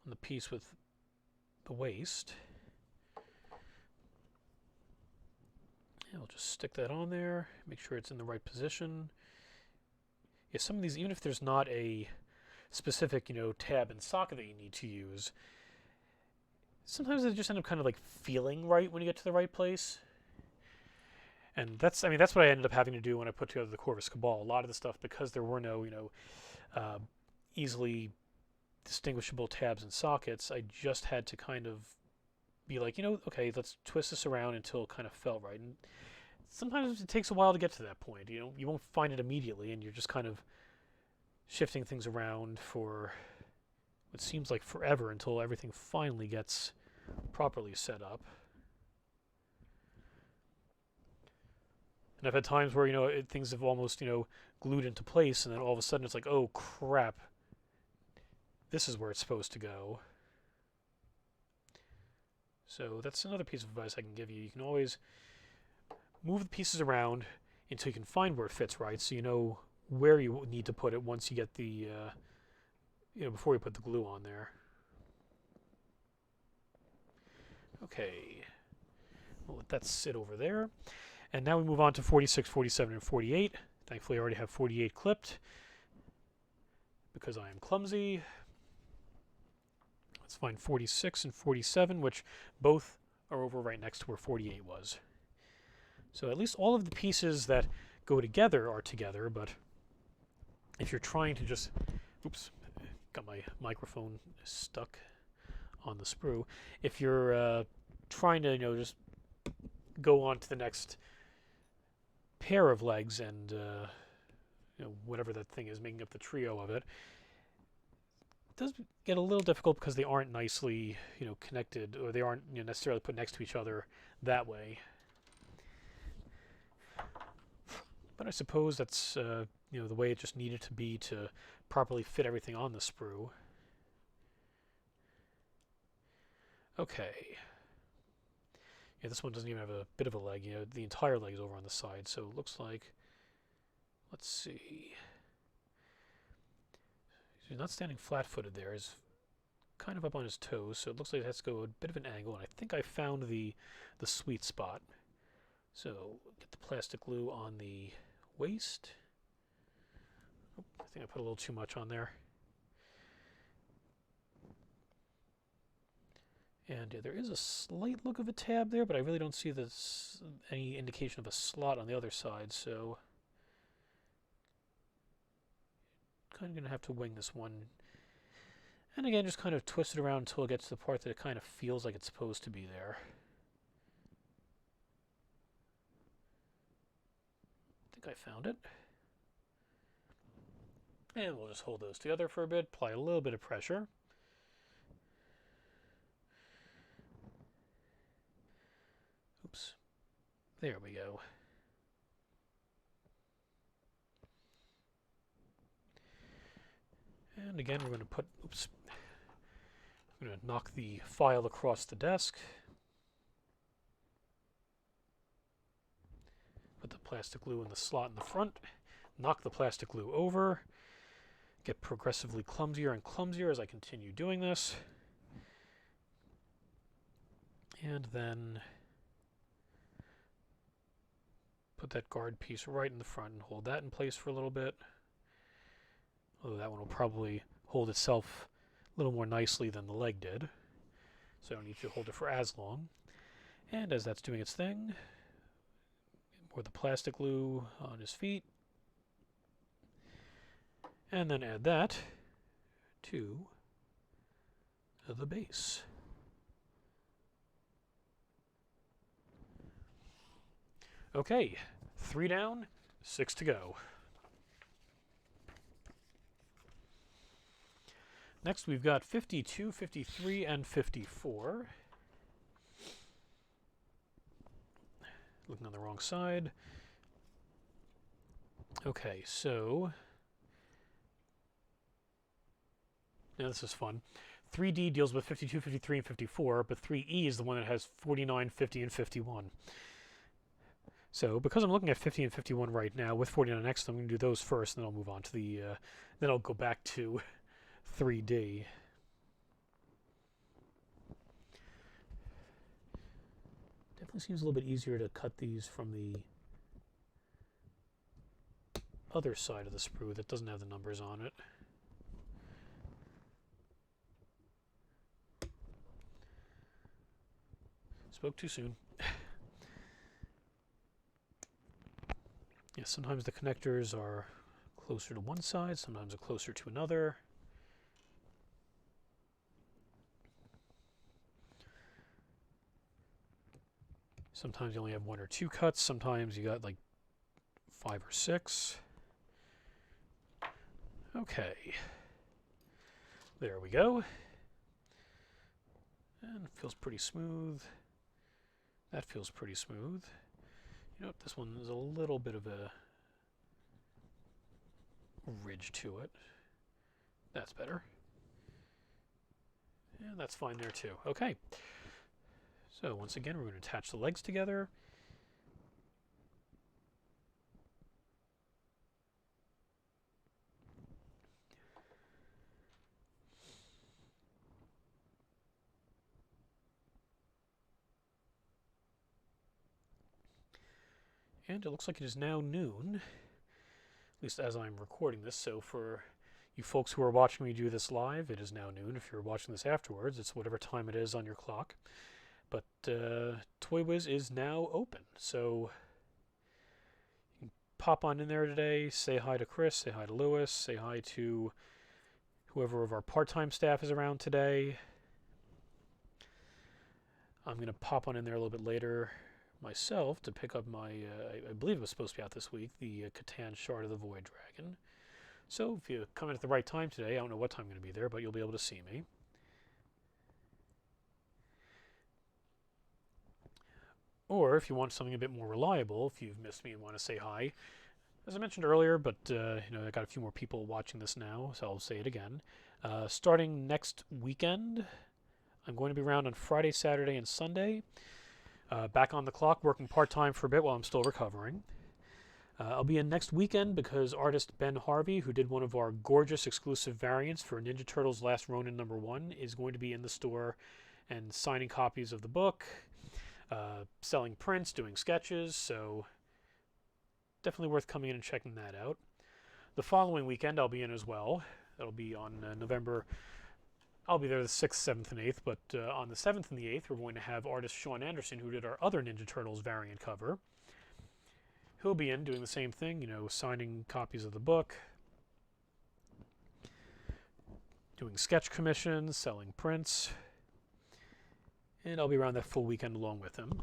on the piece with the waist. I'll just stick that on there, make sure it's in the right position. Yeah, some of these, even if there's not a specific, tab and socket that you need to use, sometimes they just end up kind of like feeling right when you get to the right place. And that's what I ended up having to do when I put together the Corvus Cabal. A lot of the stuff, because there were no, easily distinguishable tabs and sockets, I just had to kind of be like, okay, let's twist this around until it kind of felt right. And sometimes it takes a while to get to that point. You won't find it immediately, and you're just kind of shifting things around for what seems like forever until everything finally gets properly set up. And I've had times where, things have almost, glued into place, and then all of a sudden it's like, oh crap, this is where it's supposed to go. So that's another piece of advice I can give you. You can always move the pieces around until you can find where it fits right, so you know where you need to put it once you get the, before you put the glue on there. Okay, we'll let that sit over there. And now we move on to 46, 47, and 48. Thankfully, I already have 48 clipped because I am clumsy. Let's find 46 and 47, which both are over right next to where 48 was. So at least all of the pieces that go together are together, but if you're trying to just... Oops, got my microphone stuck on the sprue. If you're trying to, just go on to the next pair of legs and, whatever that thing is, making up the trio of it, does get a little difficult because they aren't nicely, connected, or they aren't necessarily put next to each other that way. But I suppose that's the way it just needed to be to properly fit everything on the sprue. Okay, Yeah, this one doesn't even have a bit of a leg. You know, the entire leg is over on the side. So it looks like, let's see. He's not standing flat-footed there. He's kind of up on his toes, so it looks like it has to go a bit of an angle. And I think I found the sweet spot. So get the plastic glue on the waist. Oh, I think I put a little too much on there. And there is a slight look of a tab there, but I really don't see any indication of a slot on the other side, so kind of going to have to wing this one. And again, just kind of twist it around until it gets to the part that it kind of feels like it's supposed to be there. I think I found it. And we'll just hold those together for a bit, apply a little bit of pressure. Oops. There we go. And again, we're going to put, oops, I'm going to knock the file across the desk. Put the plastic glue in the slot in the front. Knock the plastic glue over. Get progressively clumsier and clumsier as I continue doing this. And then put that guard piece right in the front and hold that in place for a little bit. Although that one will probably hold itself a little more nicely than the leg did. So I don't need to hold it for as long. And as that's doing its thing, pour the plastic glue on his feet. And then add that to the base. Okay, 3 down, 6 to go. Next we've got 52, 53, and 54. Looking on the wrong side. Okay, so now this is fun. 3D deals with 52, 53, and 54, but 3E is the one that has 49, 50, and 51. So because I'm looking at 50 and 51 right now with 49 next, I'm going to do those first, and then I'll move on to the, then I'll go back to 3D. Definitely seems a little bit easier to cut these from the other side of the sprue that doesn't have the numbers on it. Spoke too soon. Yeah, sometimes the connectors are closer to one side, sometimes they're closer to another. Sometimes you only have 1 or 2 cuts, sometimes you got like 5 or 6. Okay. There we go. And it feels pretty smooth. That feels pretty smooth. You know what, this one is a little bit of a ridge to it. That's better. And that's fine there too. Okay. So once again, we're going to attach the legs together. And it looks like it is now noon, at least as I'm recording this. So for you folks who are watching me do this live, it is now noon. If you're watching this afterwards, it's whatever time it is on your clock. But ToyWiz is now open, so you can pop on in there today, say hi to Chris, say hi to Lewis, say hi to whoever of our part-time staff is around today. I'm going to pop on in there a little bit later myself to pick up my, I believe it was supposed to be out this week, the Catan Shard of the Void Dragon. So if you come in at the right time today, I don't know what time I'm going to be there, but you'll be able to see me. Or if you want something a bit more reliable, if you've missed me and want to say hi, as I mentioned earlier, but you know, I got a few more people watching this now, so I'll say it again. Starting next weekend, I'm going to be around on Friday, Saturday, and Sunday. Back on the clock, working part-time for a bit while I'm still recovering. I'll be in next weekend because artist Ben Harvey, who did one of our gorgeous exclusive variants for Ninja Turtles Last Ronin #1, is going to be in the store and signing copies of the book, selling prints, doing sketches, so definitely worth coming in and checking that out. The following weekend I'll be in as well. That'll be on November. I'll be there the 6th, 7th, and 8th, but on the 7th and the 8th we're going to have artist Sean Anderson, who did our other Ninja Turtles variant cover. He'll be in doing the same thing, signing copies of the book, doing sketch commissions, selling prints, and I'll be around that full weekend along with him.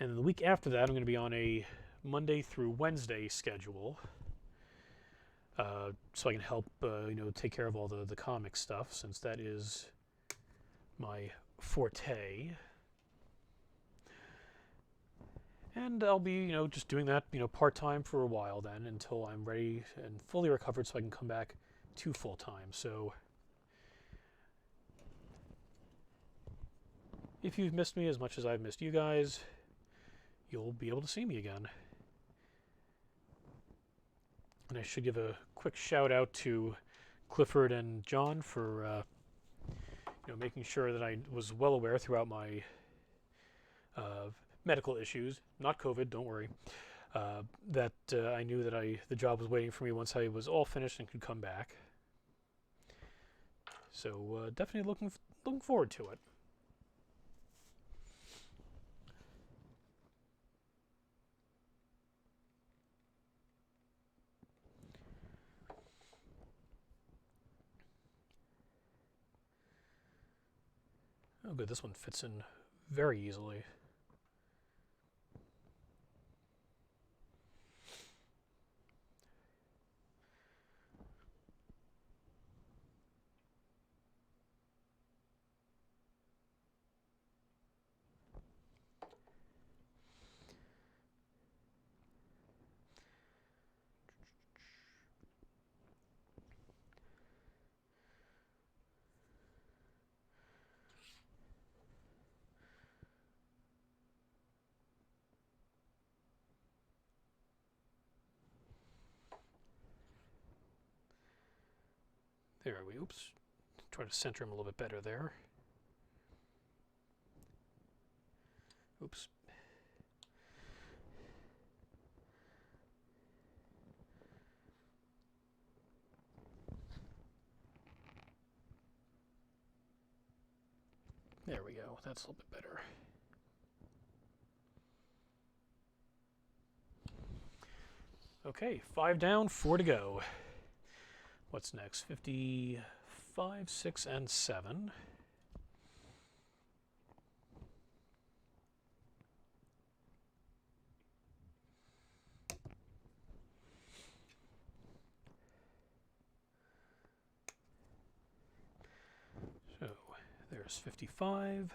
And the week after that, I'm going to be on a Monday through Wednesday schedule, so I can help, take care of all the comic stuff, since that is my forte. And I'll be, just doing that, part-time for a while then, until I'm ready and fully recovered so I can come back to full-time. So if you've missed me as much as I've missed you guys, you'll be able to see me again. And I should give a quick shout out to Clifford and John for making sure that I was well aware throughout my medical issues, not COVID, don't worry, that I knew that the job was waiting for me once I was all finished and could come back. So definitely looking forward to it. Oh good, this one fits in very easily. There we go. Oops. Try to center him a little bit better there. Oops. There we go. That's a little bit better. Okay, 5 down, 4 to go. What's next? 55, 6, and 7. So there's 55.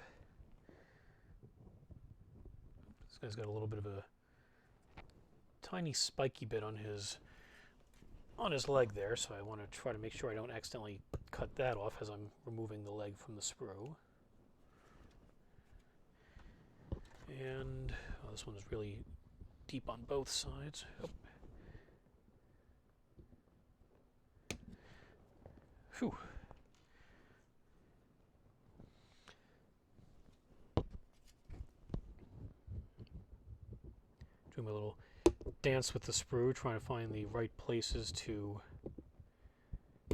This guy's got a little bit of a tiny spiky bit on his leg there, so I want to try to make sure I don't accidentally cut that off as I'm removing the leg from the sprue. And this one's really deep on both sides. Oh. Phew. Doing my little dance with the sprue, trying to find the right places to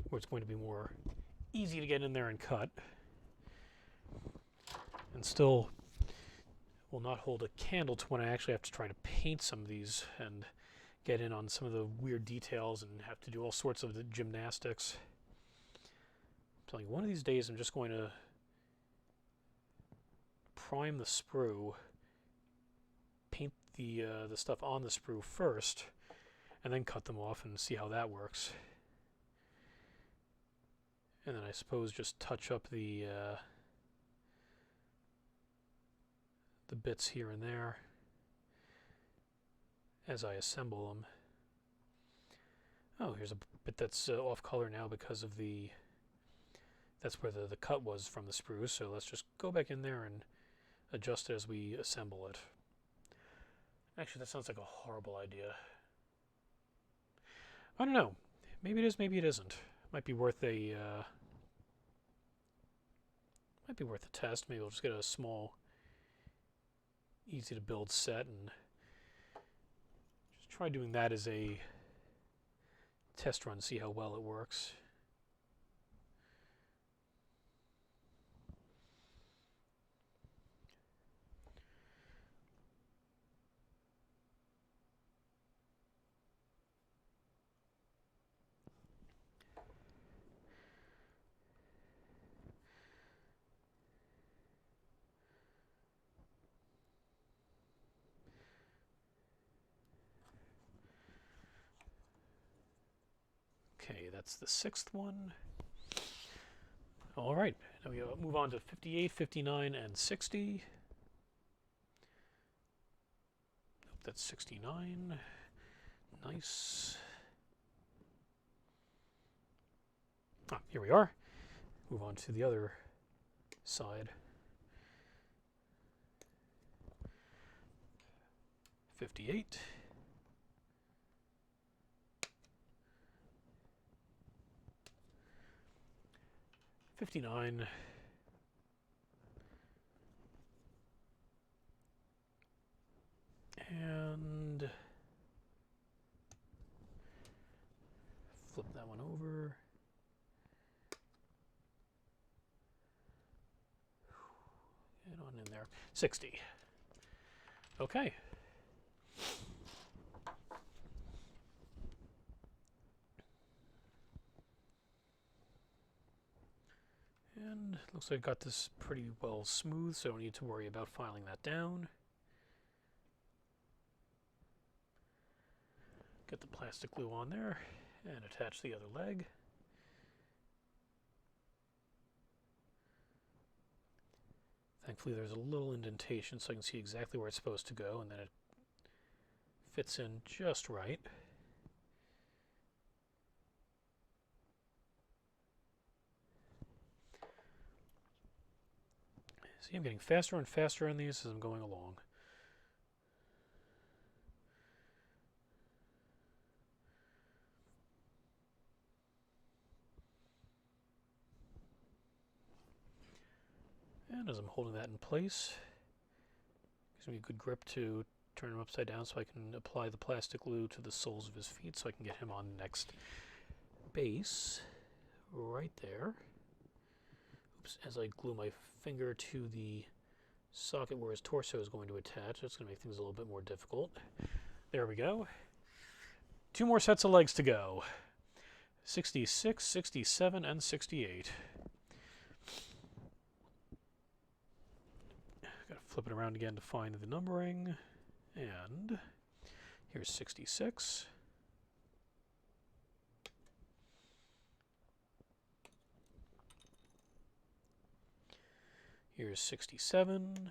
where it's going to be more easy to get in there and cut, and still will not hold a candle to when I actually have to try to paint some of these and get in on some of the weird details and have to do all sorts of the gymnastics. I'm telling you, one of these days I'm just going to prime the sprue, paint the stuff on the sprue first, and then cut them off and see how that works. And then I suppose just touch up the bits here and there as I assemble them. Oh, here's a bit that's off color now because of that's where the cut was from the sprue, so let's just go back in there and adjust it as we assemble it. Actually, that sounds like a horrible idea. I don't know. Maybe it is, maybe it isn't. Might be worth a test. Maybe we'll just get a small, easy to build set and just try doing that as a test run, see how well it works. Okay, that's the 6th one. All right, now we move on to 58, 59, and 60. Nope, that's 69. Nice. Ah, here we are. Move on to the other side. 58. 59. And flip that one over. Get on in there. 60. Okay. And looks like I got this pretty well smooth, so I don't need to worry about filing that down. Get the plastic glue on there and attach the other leg. Thankfully there's a little indentation so I can see exactly where it's supposed to go, and then it fits in just right. See, I'm getting faster and faster on these as I'm going along. And as I'm holding that in place, gives me a good grip to turn him upside down so I can apply the plastic glue to the soles of his feet so I can get him on the next base right there. Oops, as I glue my finger to the socket where his torso is going to attach, that's going to make things a little bit more difficult. There we go. 2 more sets of legs to go. 66, 67, and 68. Gotta flip it around again to find the numbering. And here's 66. Here's 67.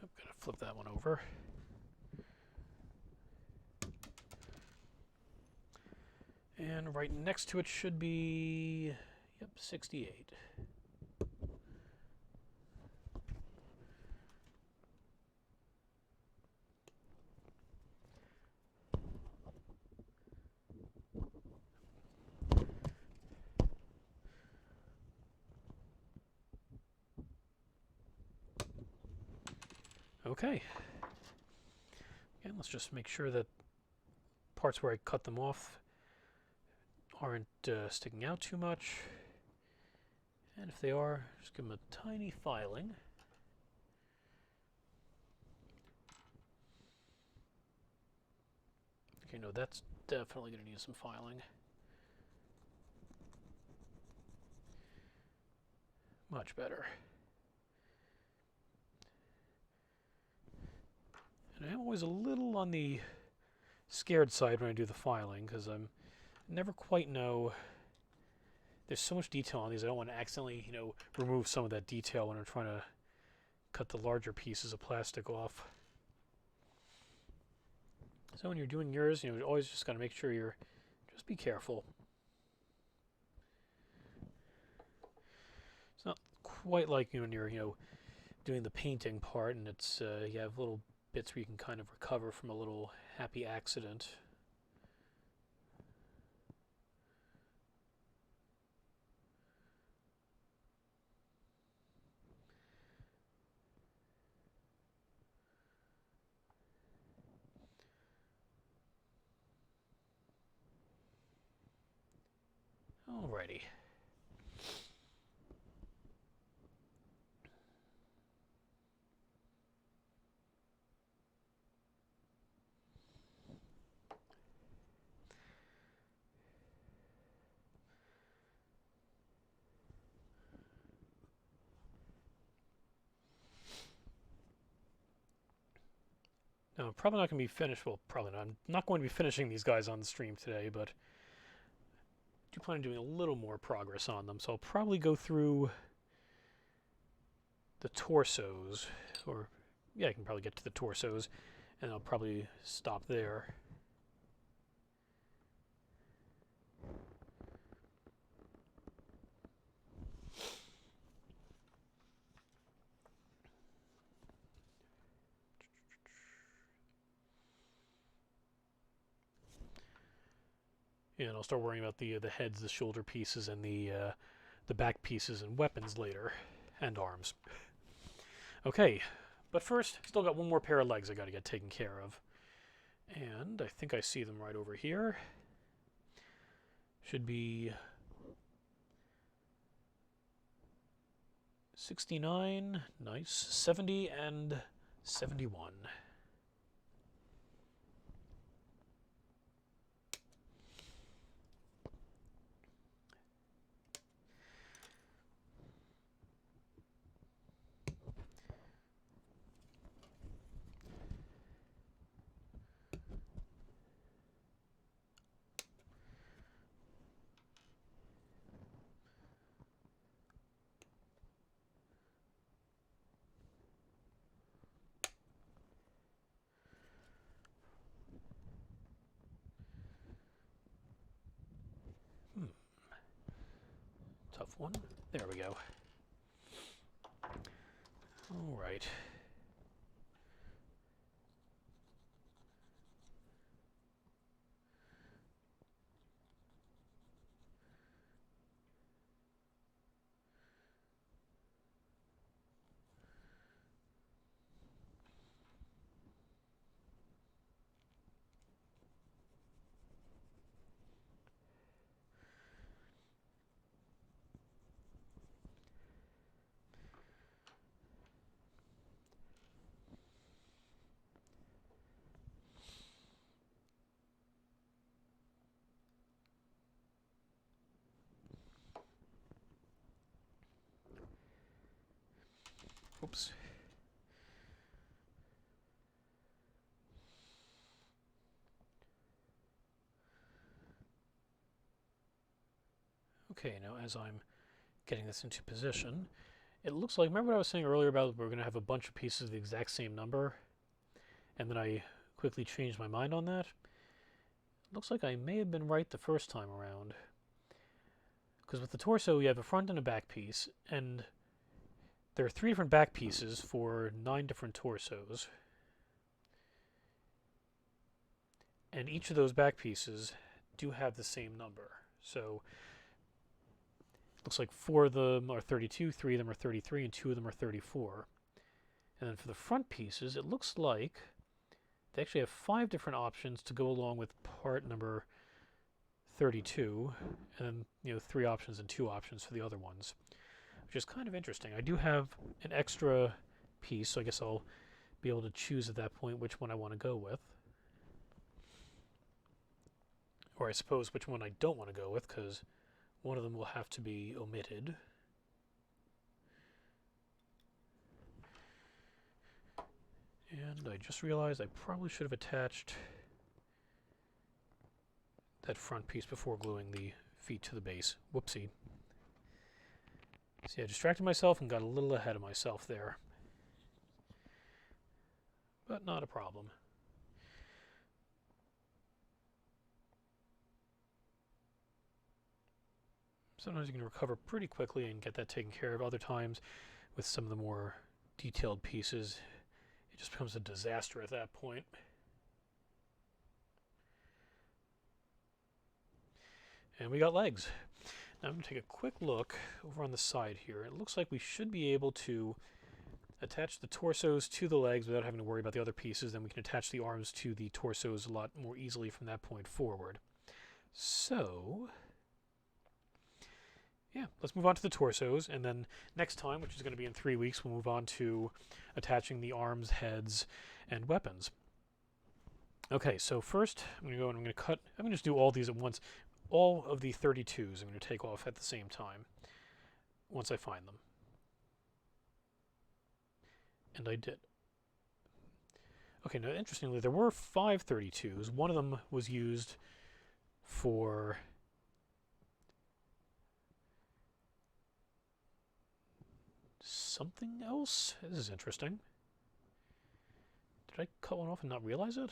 I'm gonna flip that one over. And right next to it should be, yep, 68. Okay. Again, let's just make sure that parts where I cut them off aren't sticking out too much. And if they are, just give them a tiny filing. Okay, no, that's definitely going to need some filing. Much better. And I'm always a little on the scared side when I do the filing, because I never quite know. There's so much detail on these, I don't want to accidentally, remove some of that detail when I'm trying to cut the larger pieces of plastic off. So when you're doing yours, you always just got to make sure just be careful. It's not quite like when you're, doing the painting part, and it's you have little bits where you can kind of recover from a little happy accident. Alrighty. Now, I'm probably not going to be finished. Well, probably not. I'm not going to be finishing these guys on the stream today, but I do plan on doing a little more progress on them. So I'll probably go through the torsos, or yeah, I can probably get to the torsos, and I'll probably stop there. And I'll start worrying about the heads, the shoulder pieces, and the back pieces and weapons later, and arms. Okay, but first, still got one more pair of legs I got to get taken care of, and I think I see them right over here. Should be 69, nice, 70, and 71. Tough one. There we go. All right. Oops. Okay, now as I'm getting this into position, it looks like, remember what I was saying earlier about we're going to have a bunch of pieces of the exact same number? And then I quickly changed my mind on that. It looks like I may have been right the first time around. Because with the torso, you have a front and a back piece, and there are 3 different back pieces for 9 different torsos. And each of those back pieces do have the same number. So it looks like 4 of them are 32, 3 of them are 33, and 2 of them are 34. And then for the front pieces, it looks like they actually have 5 different options to go along with part number 32, and then 3 options and 2 options for the other ones, which is kind of interesting. I do have an extra piece, so I guess I'll be able to choose at that point which one I want to go with. Or I suppose which one I don't want to go with, because one of them will have to be omitted. And I just realized I probably should have attached that front piece before gluing the feet to the base. Whoopsie. See, I distracted myself and got a little ahead of myself there. But not a problem. Sometimes you can recover pretty quickly and get that taken care of. Other times, with some of the more detailed pieces, it just becomes a disaster at that point. And we got legs. Now I'm going to take a quick look over on the side here. It looks like we should be able to attach the torsos to the legs without having to worry about the other pieces. Then we can attach the arms to the torsos a lot more easily from that point forward. So, yeah, let's move on to the torsos, and then next time, which is going to be in 3 weeks, we'll move on to attaching the arms, heads, and weapons. Okay, so first I'm going to go and I'm going to cut. I'm going to just do all these at once. All of the 32s I'm going to take off at the same time once I find them. And I did. Okay, now interestingly, there were 5 32s. One of them was used for something else. This is interesting. Did I cut one off and not realize it?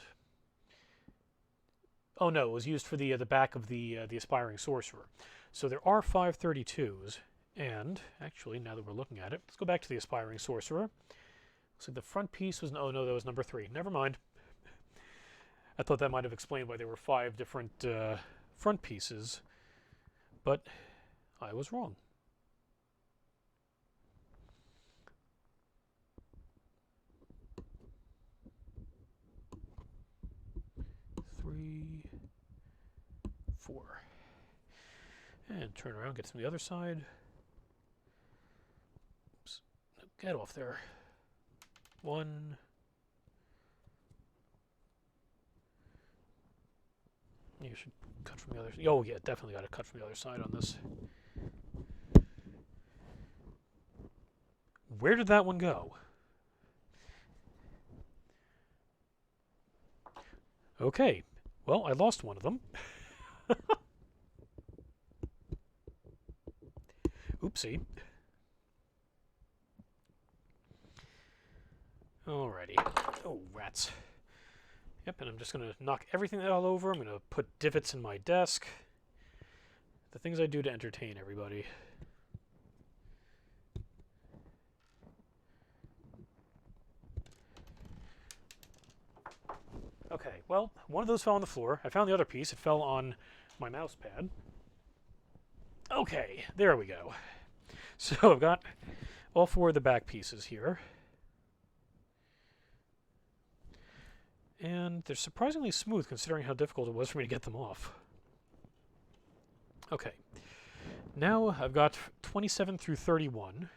Oh no, it was used for the back of the aspiring sorcerer. So there are 5 32s, and actually, now that we're looking at it, let's go back to the aspiring sorcerer. Looks like the front piece was, oh no, that was number 3. Never mind. I thought that might have explained why there were 5 different front pieces, but I was wrong. Three, 4. And turn around, get to the other side. Oops. Get off there. 1. You should cut from the other side. Oh, yeah, definitely got to cut from the other side on this. Where did that one go? Okay. Well, I lost one of them. Oopsie. Alrighty. Oh, rats. Yep, and I'm just going to knock everything all over. I'm going to put divots in my desk. The things I do to entertain everybody. Okay, well, one of those fell on the floor. I found the other piece. It fell on my mouse pad. Okay, there we go. So I've got all 4 of the back pieces here. And they're surprisingly smooth considering how difficult it was for me to get them off. Okay. Now I've got 27 through 31.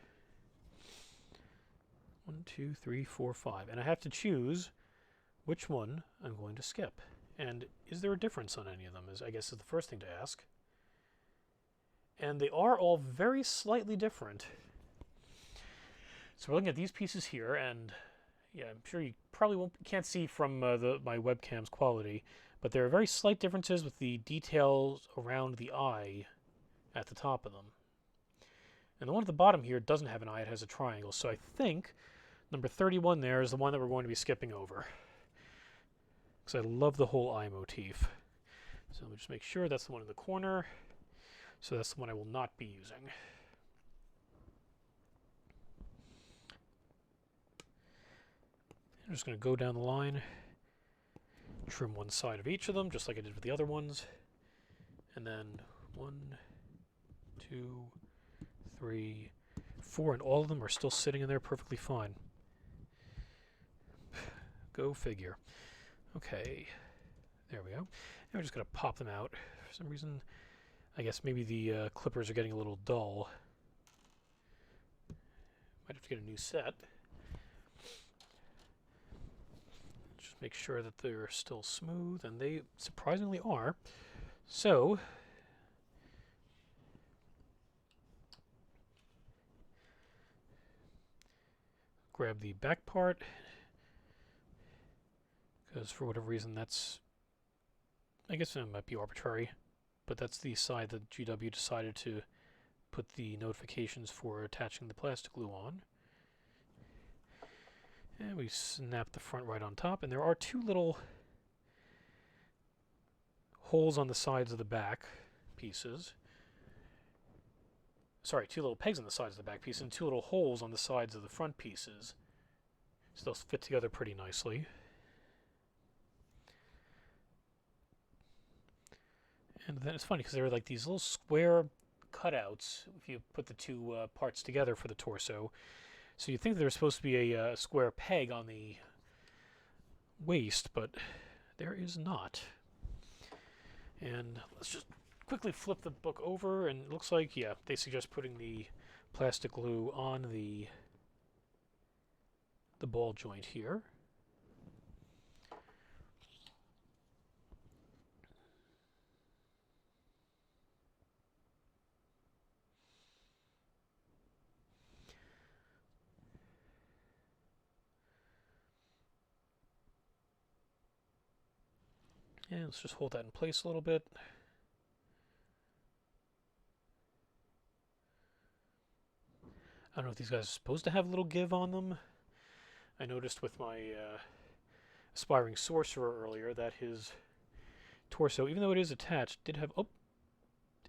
1, 2, 3, 4, 5. And I have to choose which one I'm going to skip. And is there a difference on any of them, I guess is the first thing to ask. And they are all very slightly different. So we're looking at these pieces here, and yeah, I'm sure you probably can't see from my webcam's quality, but there are very slight differences with the details around the eye at the top of them. And the one at the bottom here doesn't have an eye, it has a triangle. So I think number 31 there is the one that we're going to be skipping over. Because I love the whole eye motif. So let me just make sure that's the one in the corner. So that's the one I will not be using. I'm just going to go down the line, trim one side of each of them, just like I did with the other ones. And then 1, 2, 3, 4, and all of them are still sitting in there perfectly fine. Go figure. Okay, there we go. And we're just going to pop them out. For some reason, I guess maybe the clippers are getting a little dull. Might have to get a new set. Just make sure that they're still smooth, and they surprisingly are. So, grab the back part, because for whatever reason that's, I guess it might be arbitrary, but that's the side that GW decided to put the notifications for attaching the plastic glue on. And we snap the front right on top, and there are 2 little holes on the sides of the back pieces. sorry, 2 little pegs on the sides of the back piece and 2 little holes on the sides of the front pieces. So they'll fit together pretty nicely. And then it's funny because there are like these little square cutouts if you put the 2 parts together for the torso. So you think there's supposed to be a square peg on the waist, but there is not. And let's just quickly flip the book over, and it looks like, yeah, they suggest putting the plastic glue on the ball joint here. And let's just hold that in place a little bit. I don't know if these guys are supposed to have a little give on them. I noticed with my aspiring sorcerer earlier that his torso, even though it is attached, did have... Oh!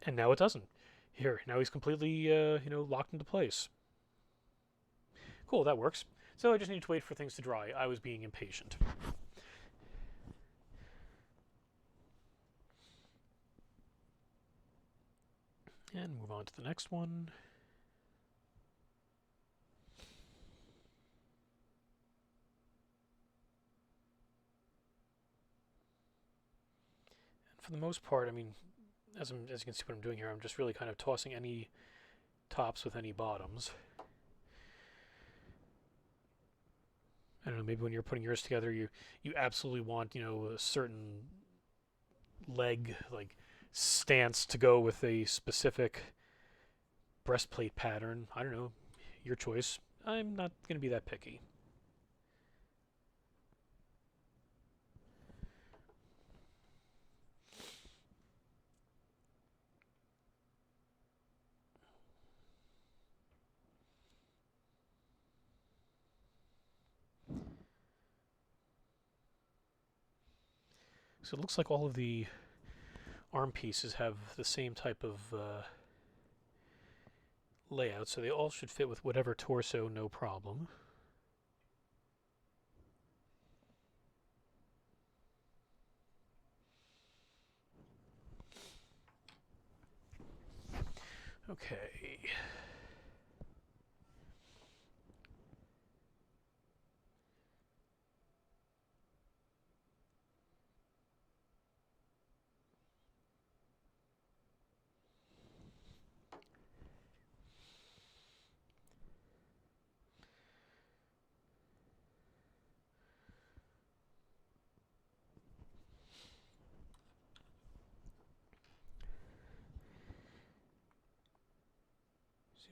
And now it doesn't. Here, now he's completely, locked into place. Cool, that works. So I just needed to wait for things to dry. I was being impatient. And move on to the next one. And for the most part, I mean, as you can see what I'm doing here, I'm just really kind of tossing any tops with any bottoms. I don't know, maybe when you're putting yours together, you absolutely want, a certain leg, like, stance to go with a specific breastplate pattern. I don't know, your choice. I'm not going to be that picky. So it looks like all of the arm pieces have the same type of layout, so they all should fit with whatever torso, no problem. Okay.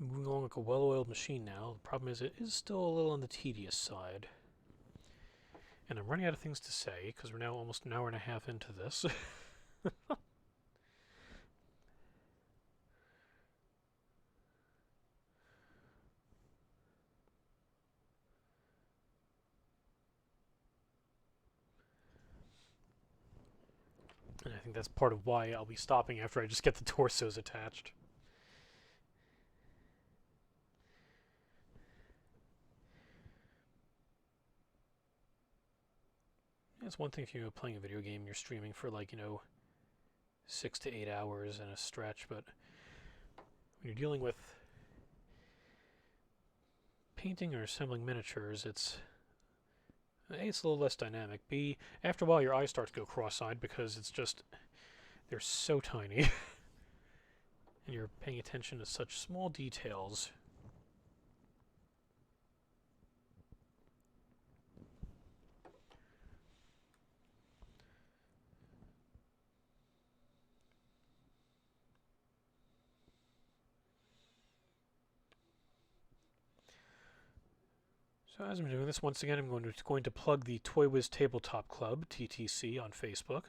Moving along like a well-oiled machine now. The problem is it is still a little on the tedious side. And I'm running out of things to say because we're now almost an hour and a half into this. And I think that's part of why I'll be stopping after I just get the torsos attached. It's one thing if you're playing a video game, you're streaming for like, 6 to 8 hours in a stretch, but when you're dealing with painting or assembling miniatures, it's A, it's a little less dynamic. B, after a while your eyes start to go cross-eyed because it's just, they're so tiny. And you're paying attention to such small details. So as I'm doing this, once again, I'm going to plug the ToyWiz Tabletop Club, TTC, on Facebook.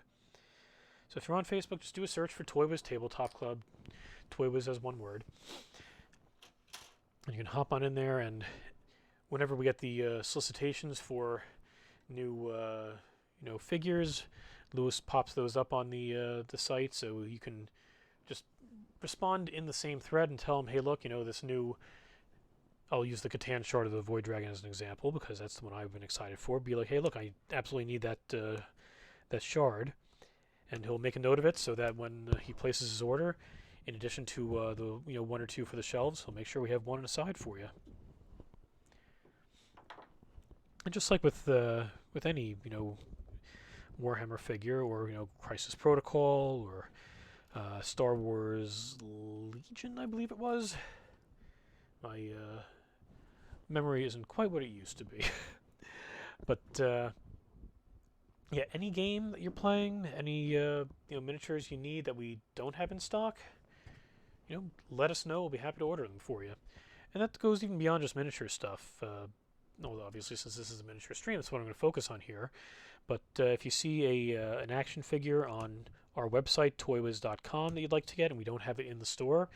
So if you're on Facebook, just do a search for ToyWiz Tabletop Club, ToyWiz as one word. And you can hop on in there, and whenever we get the solicitations for new, figures, Lewis pops those up on the site, so you can just respond in the same thread and tell them, hey, look, this new. I'll use the Catan Shard of the Void Dragon as an example because that's the one I've been excited for. Be like, hey, look, I absolutely need that shard, and he'll make a note of it so that when he places his order, in addition to the one or two for the shelves, he'll make sure we have one aside for you. And just like with any Warhammer figure or Crisis Protocol or Star Wars Legion, I believe it was. My memory isn't quite what it used to be. But yeah, any game that you're playing, any miniatures you need that we don't have in stock, let us know. We'll be happy to order them for you. And that goes even beyond just miniature stuff. Obviously, since this is a miniature stream, that's what I'm going to focus on here. But if you see an action figure on our website, ToyWiz.com, that you'd like to get, and we don't have it in the store,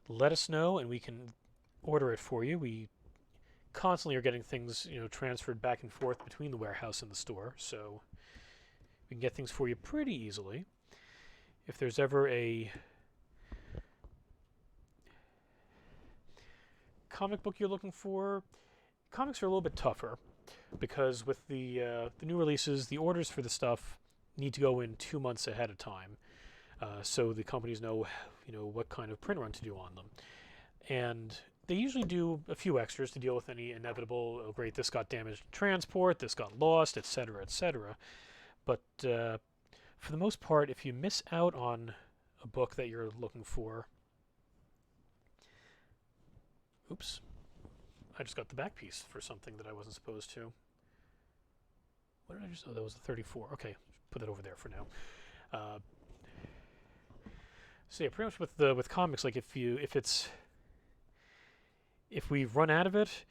let us know, and we can order it for you. We constantly are getting things transferred back and forth between the warehouse and the store, so we can get things for you pretty easily. If there's ever a comic book you're looking for, comics are a little bit tougher because with the new releases, the orders for the stuff need to go in 2 months ahead of time, so the companies know what kind of print run to do on them. And they usually do a few extras to deal with any inevitable, oh great, this got damaged in transport, this got lost, etc., etc. But for the most part, if you miss out on a book that you're looking for... Oops. I just got the back piece for something that I wasn't supposed to. What did I just... Oh, that was a 34. Okay, put that over there for now. So yeah, pretty much with comics, like if we run out of it,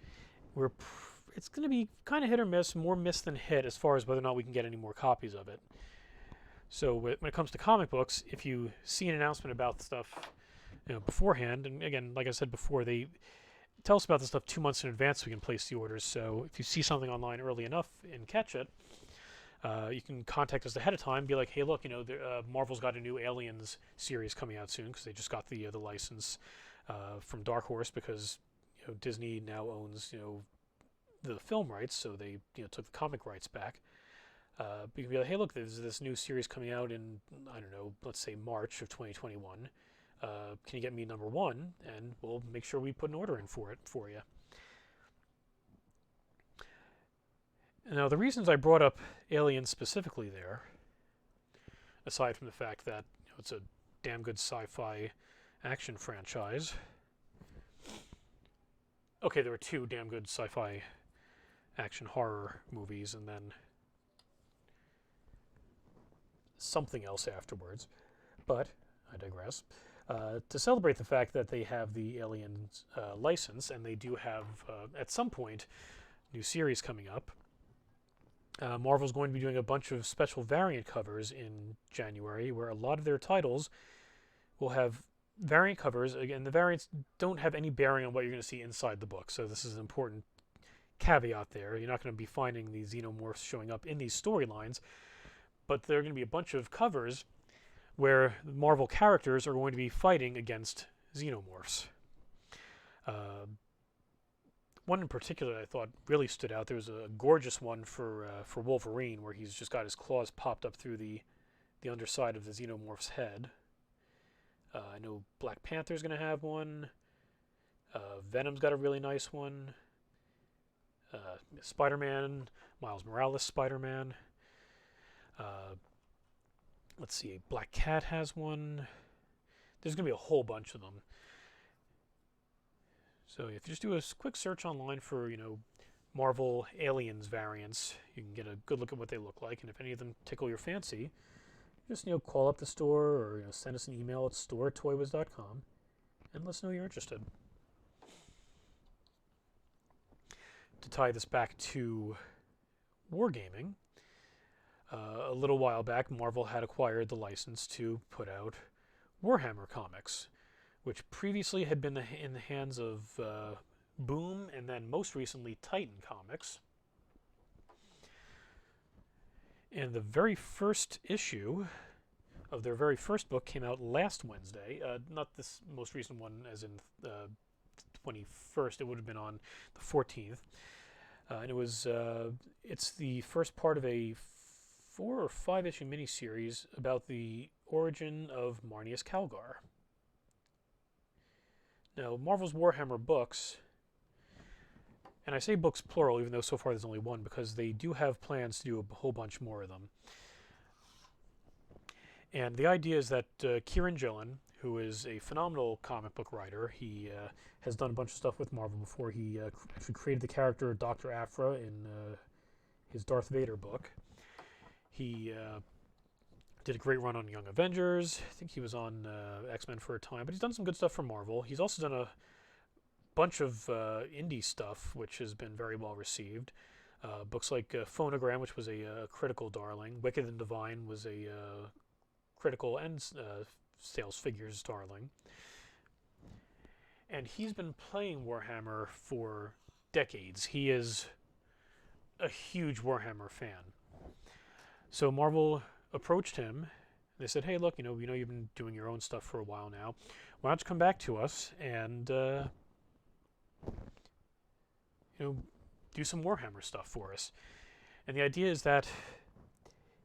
it's going to be kind of hit or miss, more miss than hit as far as whether or not we can get any more copies of it. So when it comes to comic books, if you see an announcement about stuff beforehand, and again, like I said before, they tell us about the stuff 2 months in advance so we can place the orders. So if you see something online early enough and catch it, you can contact us ahead of time, be like, hey, look, Marvel's got a new Aliens series coming out soon because they just got the license from Dark Horse because Disney now owns the film rights, so they took the comic rights back. You can be like, hey, look, there's this new series coming out in, I don't know, let's say March of 2021. Can you get me number 1? And we'll make sure we put an order in for it for you. Now, the reasons I brought up Aliens specifically there, aside from the fact that it's a damn good sci-fi action franchise. Okay, there were 2 damn good sci-fi action horror movies, and then something else afterwards. But I digress. To celebrate the fact that they have the Aliens license, and they do have, at some point, new series coming up, Marvel's going to be doing a bunch of special variant covers in January, where a lot of their titles will have variant covers. Again, the variants don't have any bearing on what you're going to see inside the book, so this is an important caveat there. You're not going to be finding the xenomorphs showing up in these storylines, but there are going to be a bunch of covers where the Marvel characters are going to be fighting against xenomorphs. One in particular I thought really stood out. There was a gorgeous one for Wolverine, where he's just got his claws popped up through the underside of the xenomorph's head. I know Black Panther's going to have one. Venom's got a really nice one. Spider-Man, Miles Morales Spider-Man. Let's see, Black Cat has one. There's going to be a whole bunch of them. So if you just do a quick search online for, Marvel Aliens variants, you can get a good look at what they look like. And if any of them tickle your fancy, just, call up the store or send us an email at store@ToyWiz.com and let us know you're interested. To tie this back to wargaming, a little while back, Marvel had acquired the license to put out Warhammer comics, which previously had been in the hands of Boom and then most recently Titan Comics. And the very first issue of their very first book came out last Wednesday. Not this most recent one, as in 21st. It would have been on the 14th. And it was it's the first part of a 4 or 5 issue miniseries about the origin of Marneus Calgar. Now, Marvel's Warhammer books, and I say books plural even though so far there's only one, because they do have plans to do a whole bunch more of them. And the idea is that Kieran Gillen, who is a phenomenal comic book writer, he has done a bunch of stuff with Marvel before. He actually created the character Dr. Aphra in his Darth Vader book. He did a great run on Young Avengers. I think he was on X-Men for a time, but he's done some good stuff for Marvel. He's also done a bunch of indie stuff, which has been very well received. Books like Phonogram, which was a critical darling. Wicked and Divine was a critical and sales figures darling. And he's been playing Warhammer for decades. He is a huge Warhammer fan. So Marvel approached him. They said, hey, look, we know you've been doing your own stuff for a while now. Why don't you come back to us and do some Warhammer stuff for us? And the idea is that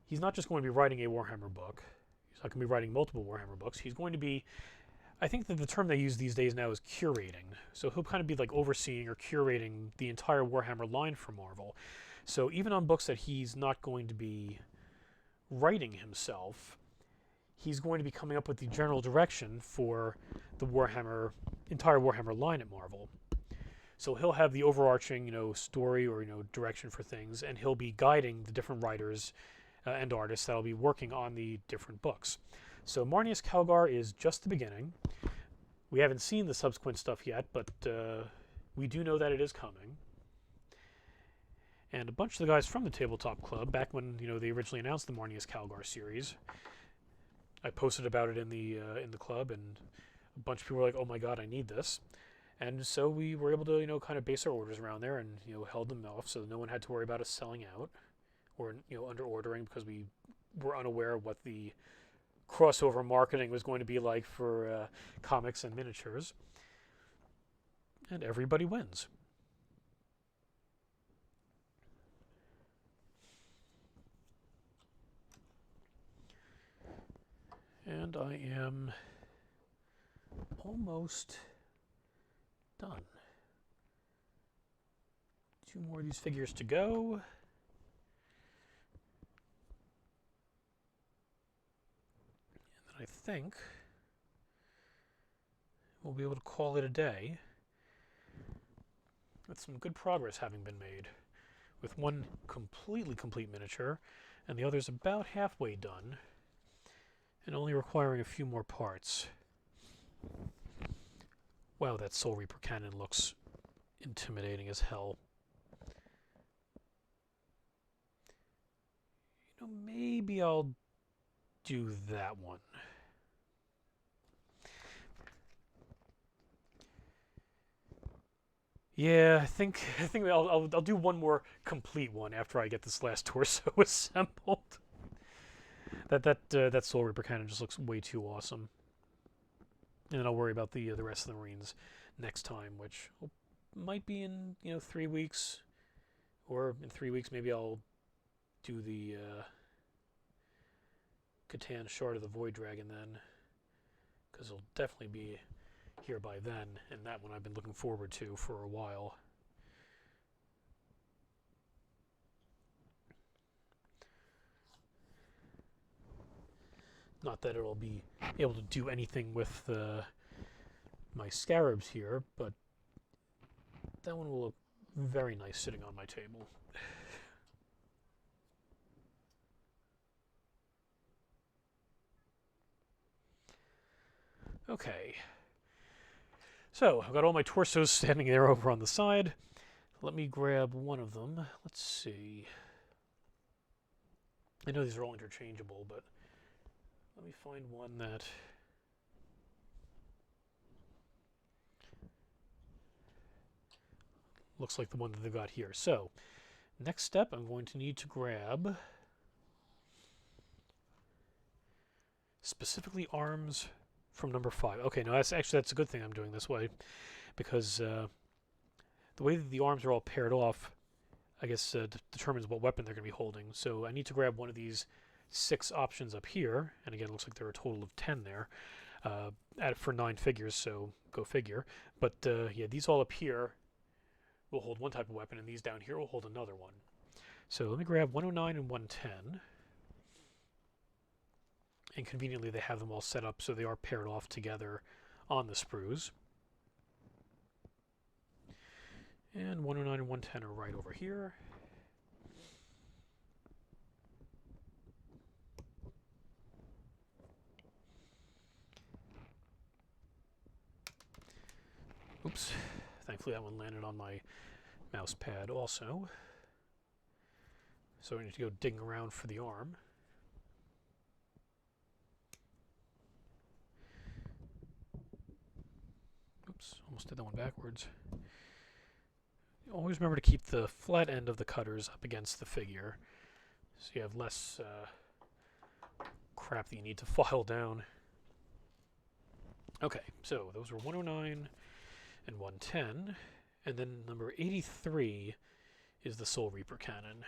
he's not just going to be writing a Warhammer book. He's not going to be writing multiple Warhammer books. He's going to be, I think that the term they use these days now is curating. So he'll kind of be like overseeing or curating the entire Warhammer line for Marvel. So even on books that he's not going to be writing himself, he's going to be coming up with the general direction for the entire Warhammer line at Marvel. So he'll have the overarching, story or, direction for things, and he'll be guiding the different writers and artists that'll be working on the different books. So Marneus Calgar is just the beginning. We haven't seen the subsequent stuff yet, but we do know that it is coming. And a bunch of the guys from the Tabletop Club, back when they originally announced the Marneus Calgar series, I posted about it in the club, and a bunch of people were like, "Oh my God, I need this!" And so we were able to kind of base our orders around there, and held them off, so no one had to worry about us selling out or under ordering, because we were unaware of what the crossover marketing was going to be like for comics and miniatures. And everybody wins. And I am almost done. 2 more of these figures to go. And then I think we'll be able to call it a day, with some good progress having been made, with one completely complete miniature and the other's about halfway done, and only requiring a few more parts. Wow, that Soul Reaper cannon looks intimidating as hell. Maybe I'll do that one. Yeah, I think I'll do one more complete one after I get this last torso assembled. That Soul Reaper cannon just looks way too awesome. And then I'll worry about the rest of the Marines next time, which might be in 3 weeks, or in 3 weeks maybe I'll do the Catan Shard of the Void Dragon then, because it'll definitely be here by then, and that one I've been looking forward to for a while. Not that it'll be able to do anything with my scarabs here, but that one will look very nice sitting on my table. Okay. So, I've got all my torsos standing there over on the side. Let me grab one of them. Let's see. I know these are all interchangeable, but let me find one that looks like the one that they've got here. So, next step, I'm going to need to grab specifically arms from number 5. Okay, no, that's a good thing I'm doing this way, because the way that the arms are all paired off, I guess, determines what weapon they're going to be holding. So I need to grab one of these 6 options up here, and again, it looks like there are a total of 10 there, for 9 figures, so go figure. But yeah, these all up here will hold one type of weapon, and these down here will hold another one. So let me grab 109 and 110. And conveniently, they have them all set up so they are paired off together on the sprues. And 109 and 110 are right over here. Oops. Thankfully, that one landed on my mouse pad also. So I need to go digging around for the arm. Oops, almost did that one backwards. Always remember to keep the flat end of the cutters up against the figure, so you have less crap that you need to file down. Okay, so those were 109 and 110, and then number 83 is the Soul Reaper cannon,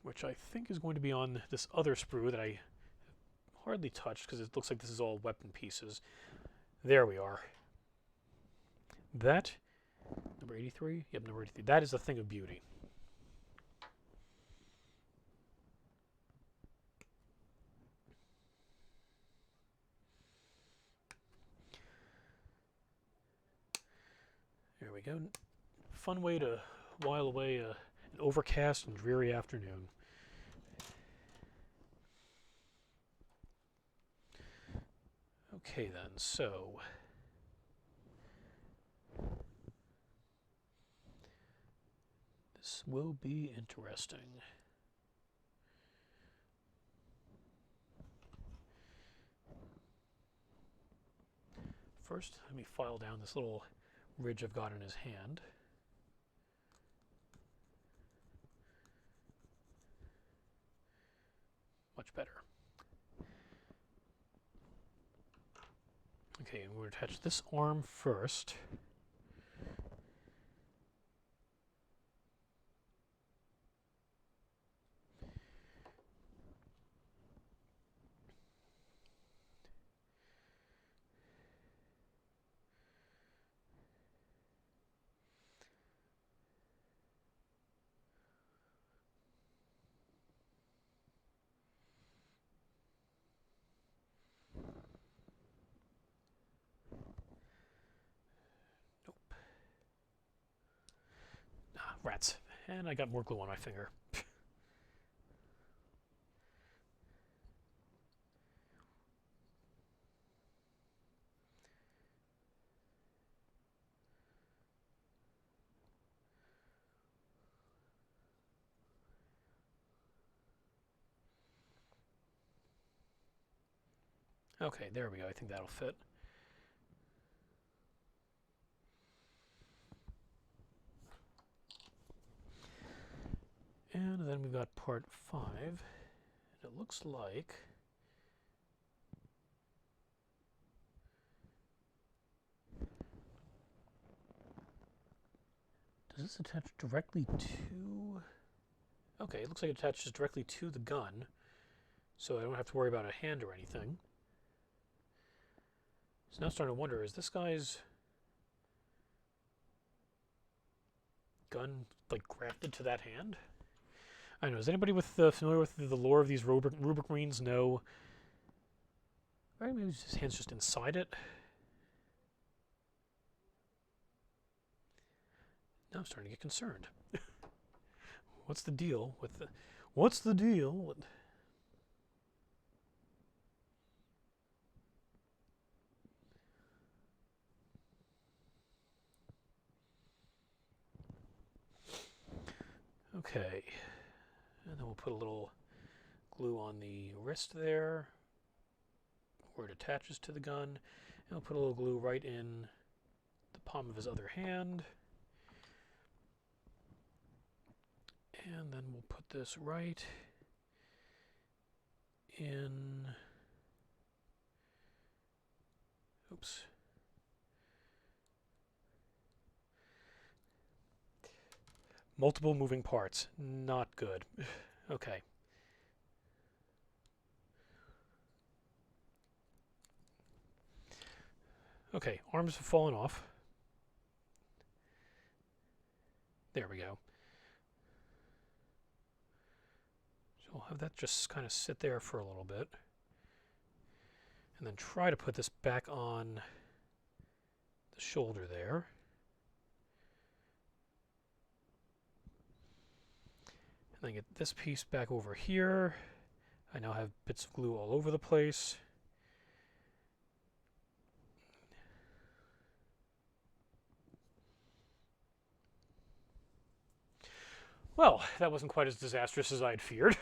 which I think is going to be on this other sprue that I hardly touched because it looks like this is all weapon pieces. There we are. That, number 83? Yep, number 83. That is a thing of beauty. There we go. Fun way to while away an overcast and dreary afternoon. Okay then, so this will be interesting. First, let me file down this little ridge I've got in his hand. Much better. Okay, and we'll attach this arm first. Rats. And I got more glue on my finger. Okay, there we go. I think that'll fit. And then we've got part 5. And it looks like does this attach directly to... Okay, it looks like it attaches directly to the gun, so I don't have to worry about a hand or anything. So now I'm starting to wonder, is this guy's gun like grafted to that hand? I don't know. Is anybody familiar with the lore of these Rubric Marines know? Right, maybe his hand's just inside it. Now I'm starting to get concerned. What's the deal with the... What's the deal with... Okay. And then we'll put a little glue on the wrist there, where it attaches to the gun. And we'll put a little glue right in the palm of his other hand. And then we'll put this right in... Oops. Multiple moving parts. Not good. Okay. Okay, arms have fallen off. There we go. So I'll have that just kind of sit there for a little bit. And then try to put this back on the shoulder there. And then get this piece back over here. I now have bits of glue all over the place. Well, that wasn't quite as disastrous as I'd feared.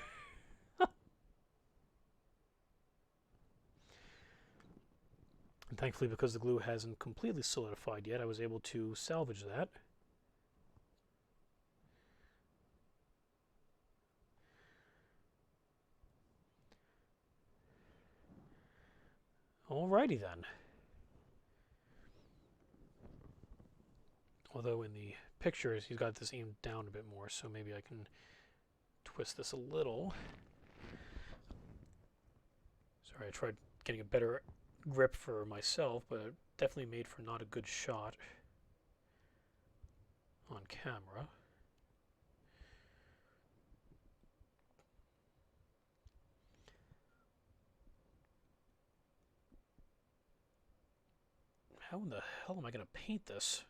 And thankfully, because the glue hasn't completely solidified yet, I was able to salvage that. Alrighty then. Although in the pictures, he's got this aimed down a bit more, so maybe I can twist this a little. Sorry, I tried getting a better grip for myself, but it definitely made for not a good shot on camera. How in the hell am I going to paint this?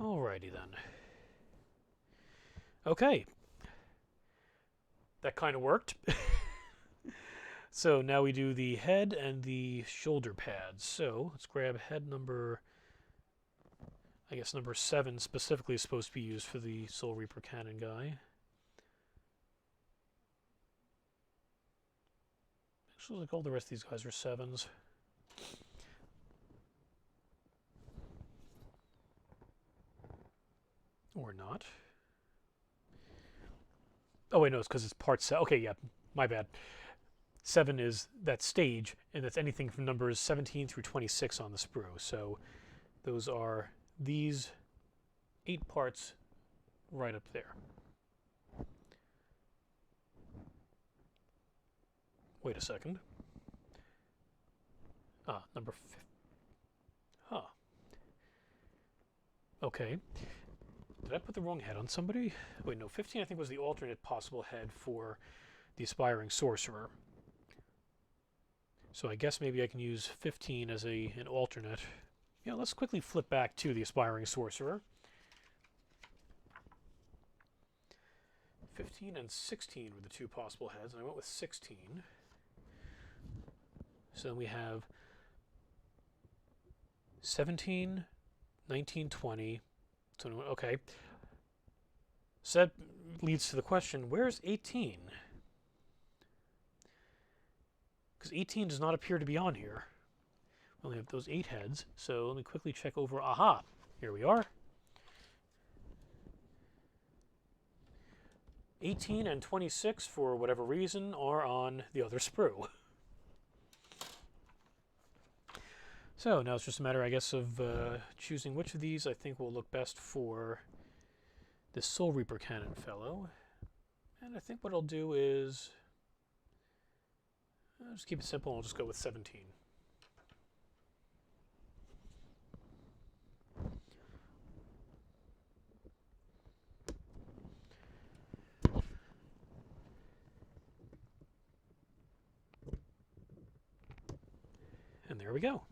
Alrighty then. Okay. That kind of worked. So now we do the head and the shoulder pads. So let's grab head number, I guess number 7 specifically is supposed to be used for the Soul Reaper cannon guy. Actually, like all the rest of these guys are 7s. Or not. Oh wait, no, it's because it's part 7. Okay, yeah, my bad. 7 is that stage, and that's anything from numbers 17 through 26 on the sprue. So those are these 8 parts right up there. Wait a second. Ah, number 5. Huh. Okay. Did I put the wrong head on somebody? Wait, no, 15 I think was the alternate possible head for the Aspiring Sorcerer. So I guess maybe I can use 15 as an alternate. Yeah, let's quickly flip back to the Aspiring Sorcerer. 15 and 16 were the 2 possible heads, and I went with 16. So then we have 17, 19, 20. Okay. So that leads to the question, where's 18? Because 18 does not appear to be on here. We only have those 8 heads. So let me quickly check over. Aha! Here we are. 18 and 26, for whatever reason, are on the other sprue. So now it's just a matter, I guess, of choosing which of these I think will look best for this Soul Reaper cannon fellow. And I think what I'll do is I'll just keep it simple. I'll just go with 17. And there we go.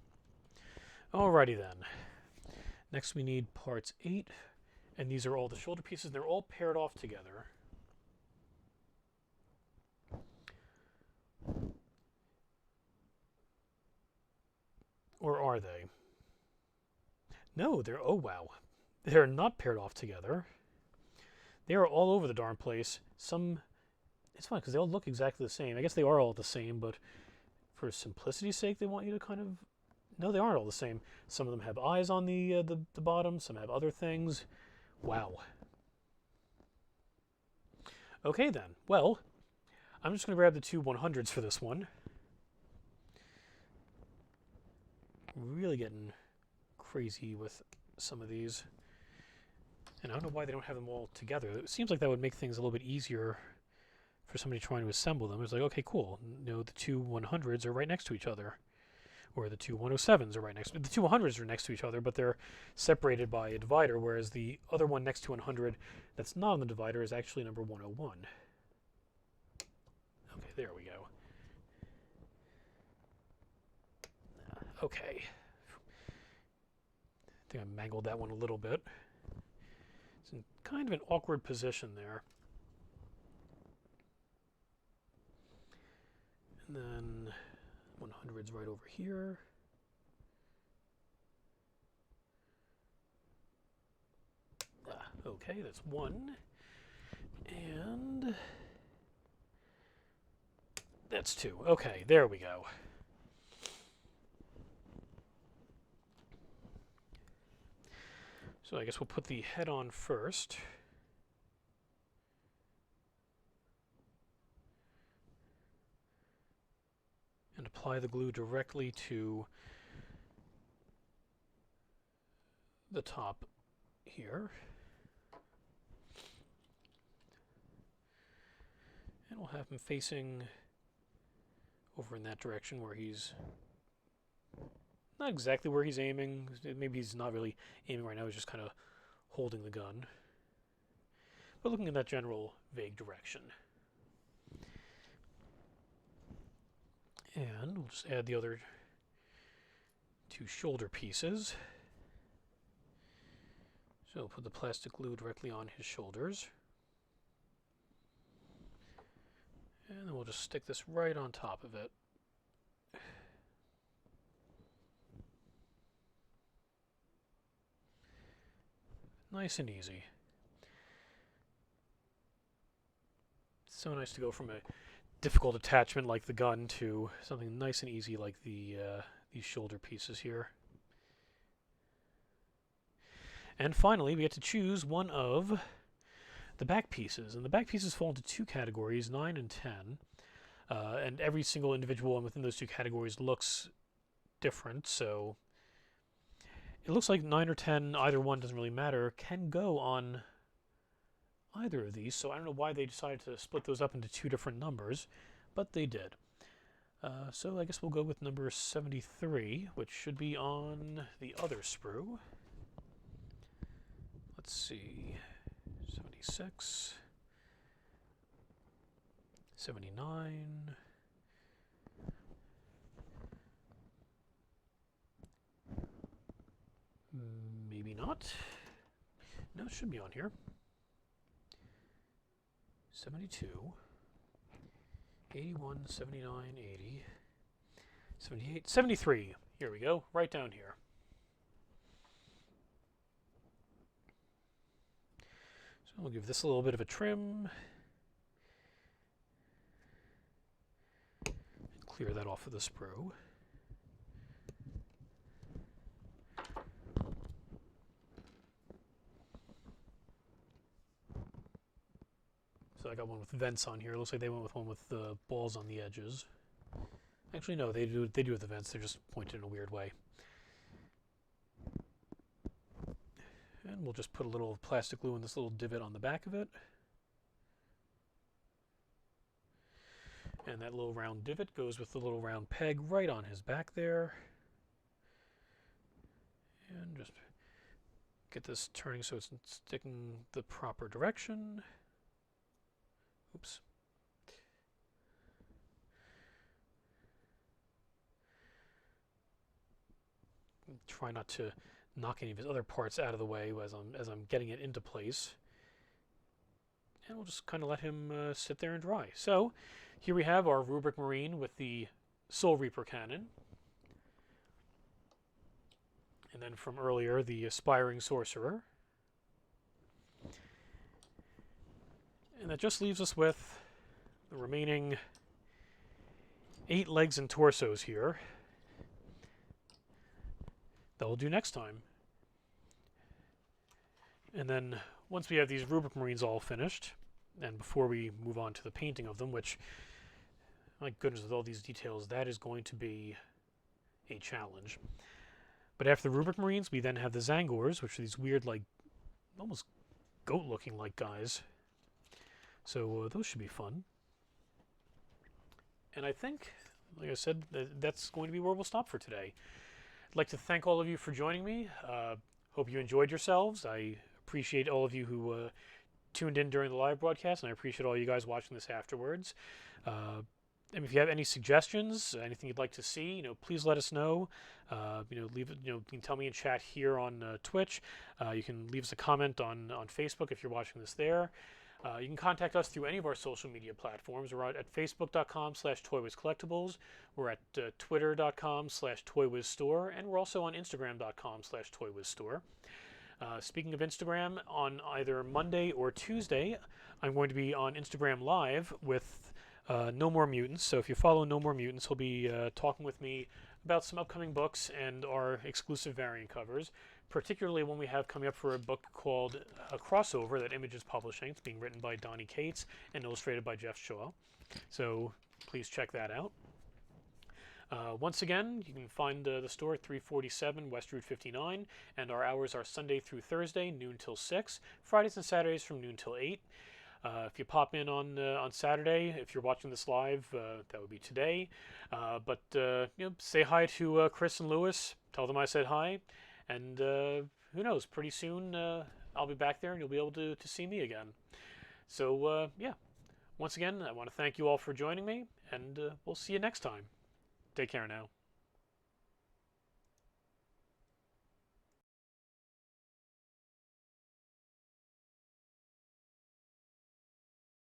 Alrighty then. Next we need parts 8, and these are all the shoulder pieces. They're all paired off together. Or are they? No, they're, oh wow. They're not paired off together. They are all over the darn place. Some, it's funny because they all look exactly the same. I guess they are all the same, but for simplicity's sake, they want you to kind of, no, they aren't all the same. Some of them have eyes on the bottom. Some have other things. Wow. Okay then, well, I'm just going to grab the two 100s for this one. Really getting crazy with some of these. And I don't know why they don't have them all together. It seems like that would make things a little bit easier for somebody trying to assemble them. It's like, okay, cool. No, the two 100s are right next to each other. Or the two 107s are right next to the two 100s are next to each other, but they're separated by a divider, whereas the other one next to 100 that's not on the divider is actually number 101. Okay, there we go. Okay. I think I mangled that one a little bit. It's in kind of an awkward position there. And then 100's right over here. Okay, that's one. And that's two. Okay, there we go. So I guess we'll put the head on first. And apply the glue directly to the top here. And we'll have him facing over in that direction where he's not exactly where he's aiming. Maybe he's not really aiming right now, he's just kind of holding the gun. But looking in that general vague direction. And we'll just add the other two shoulder pieces. So we'll put the plastic glue directly on his shoulders. And then we'll just stick this right on top of it. Nice and easy. It's so nice to go from a difficult attachment like the gun to something nice and easy like these shoulder pieces here. And finally, we get to choose one of the back pieces. And the back pieces fall into two categories, 9 and 10. And every single individual one within those two categories looks different. So it looks like 9 or 10, either one doesn't really matter, can go on either of these. So I don't know why they decided to split those up into two different numbers, but they did. So I guess we'll go with number 73, which should be on the other sprue. Let's see, 76, 79, maybe not. No, it should be on here. 72, 81, 79, 80, 78, 73. Here we go, right down here. So we'll give this a little bit of a trim. And clear that off of the sprue. So I got one with vents on here. It looks like they went with one with the balls on the edges. Actually, no, they do with the vents. They're just pointed in a weird way. And we'll just put a little plastic glue in this little divot on the back of it. And that little round divot goes with the little round peg right on his back there. And just get this turning so it's sticking the proper direction. Oops. Try not to knock any of his other parts out of the way as I'm getting it into place. And we'll just kind of let him sit there and dry. So here we have our Rubric Marine with the Soul Reaper cannon. And then from earlier, the Aspiring Sorcerer. And that just leaves us with the remaining 8 legs and torsos here. That we'll do next time. And then once we have these Rubric Marines all finished, And before we move on to the painting of them, which, my goodness, with all these details, that is going to be a challenge. But after the Rubric Marines, we then have the Zangors, which are these weird, like, almost goat-looking like guys. So those should be fun. And I think, like I said, that's going to be where we'll stop for today. I'd like to thank all of you for joining me. Hope you enjoyed yourselves. I appreciate all of you who tuned in during the live broadcast, and I appreciate all you guys watching this afterwards. And if you have any suggestions, anything you'd like to see, please let us know. Leave it. You can tell me in chat here on Twitch. You can leave us a comment on Facebook if you're watching this there. You can contact us through any of our social media platforms. We're at facebook.com/ToyWizCollectibles. We're at twitter.com/ToyWizStore, and we're also on Instagram.com/ToyWizStore. Speaking of Instagram, on either Monday or Tuesday, I'm going to be on Instagram Live with No More Mutants. So if you follow No More Mutants, he'll be talking with me about some upcoming books and our exclusive variant covers, particularly one we have coming up for a book called A Crossover that Image is publishing. It's being written by Donnie Cates and illustrated by Jeff Shaw. So please check that out. Once again, you can find the store at 347 West Route 59, and our hours are Sunday through Thursday, noon till 6, Fridays and Saturdays from noon till 8. If you pop in on Saturday, if you're watching this live, that would be today. But say hi to Chris and Lewis. Tell them I said hi. And who knows, pretty soon I'll be back there and you'll be able to see me again. So, yeah. Once again, I want to thank you all for joining me, and we'll see you next time. Take care now.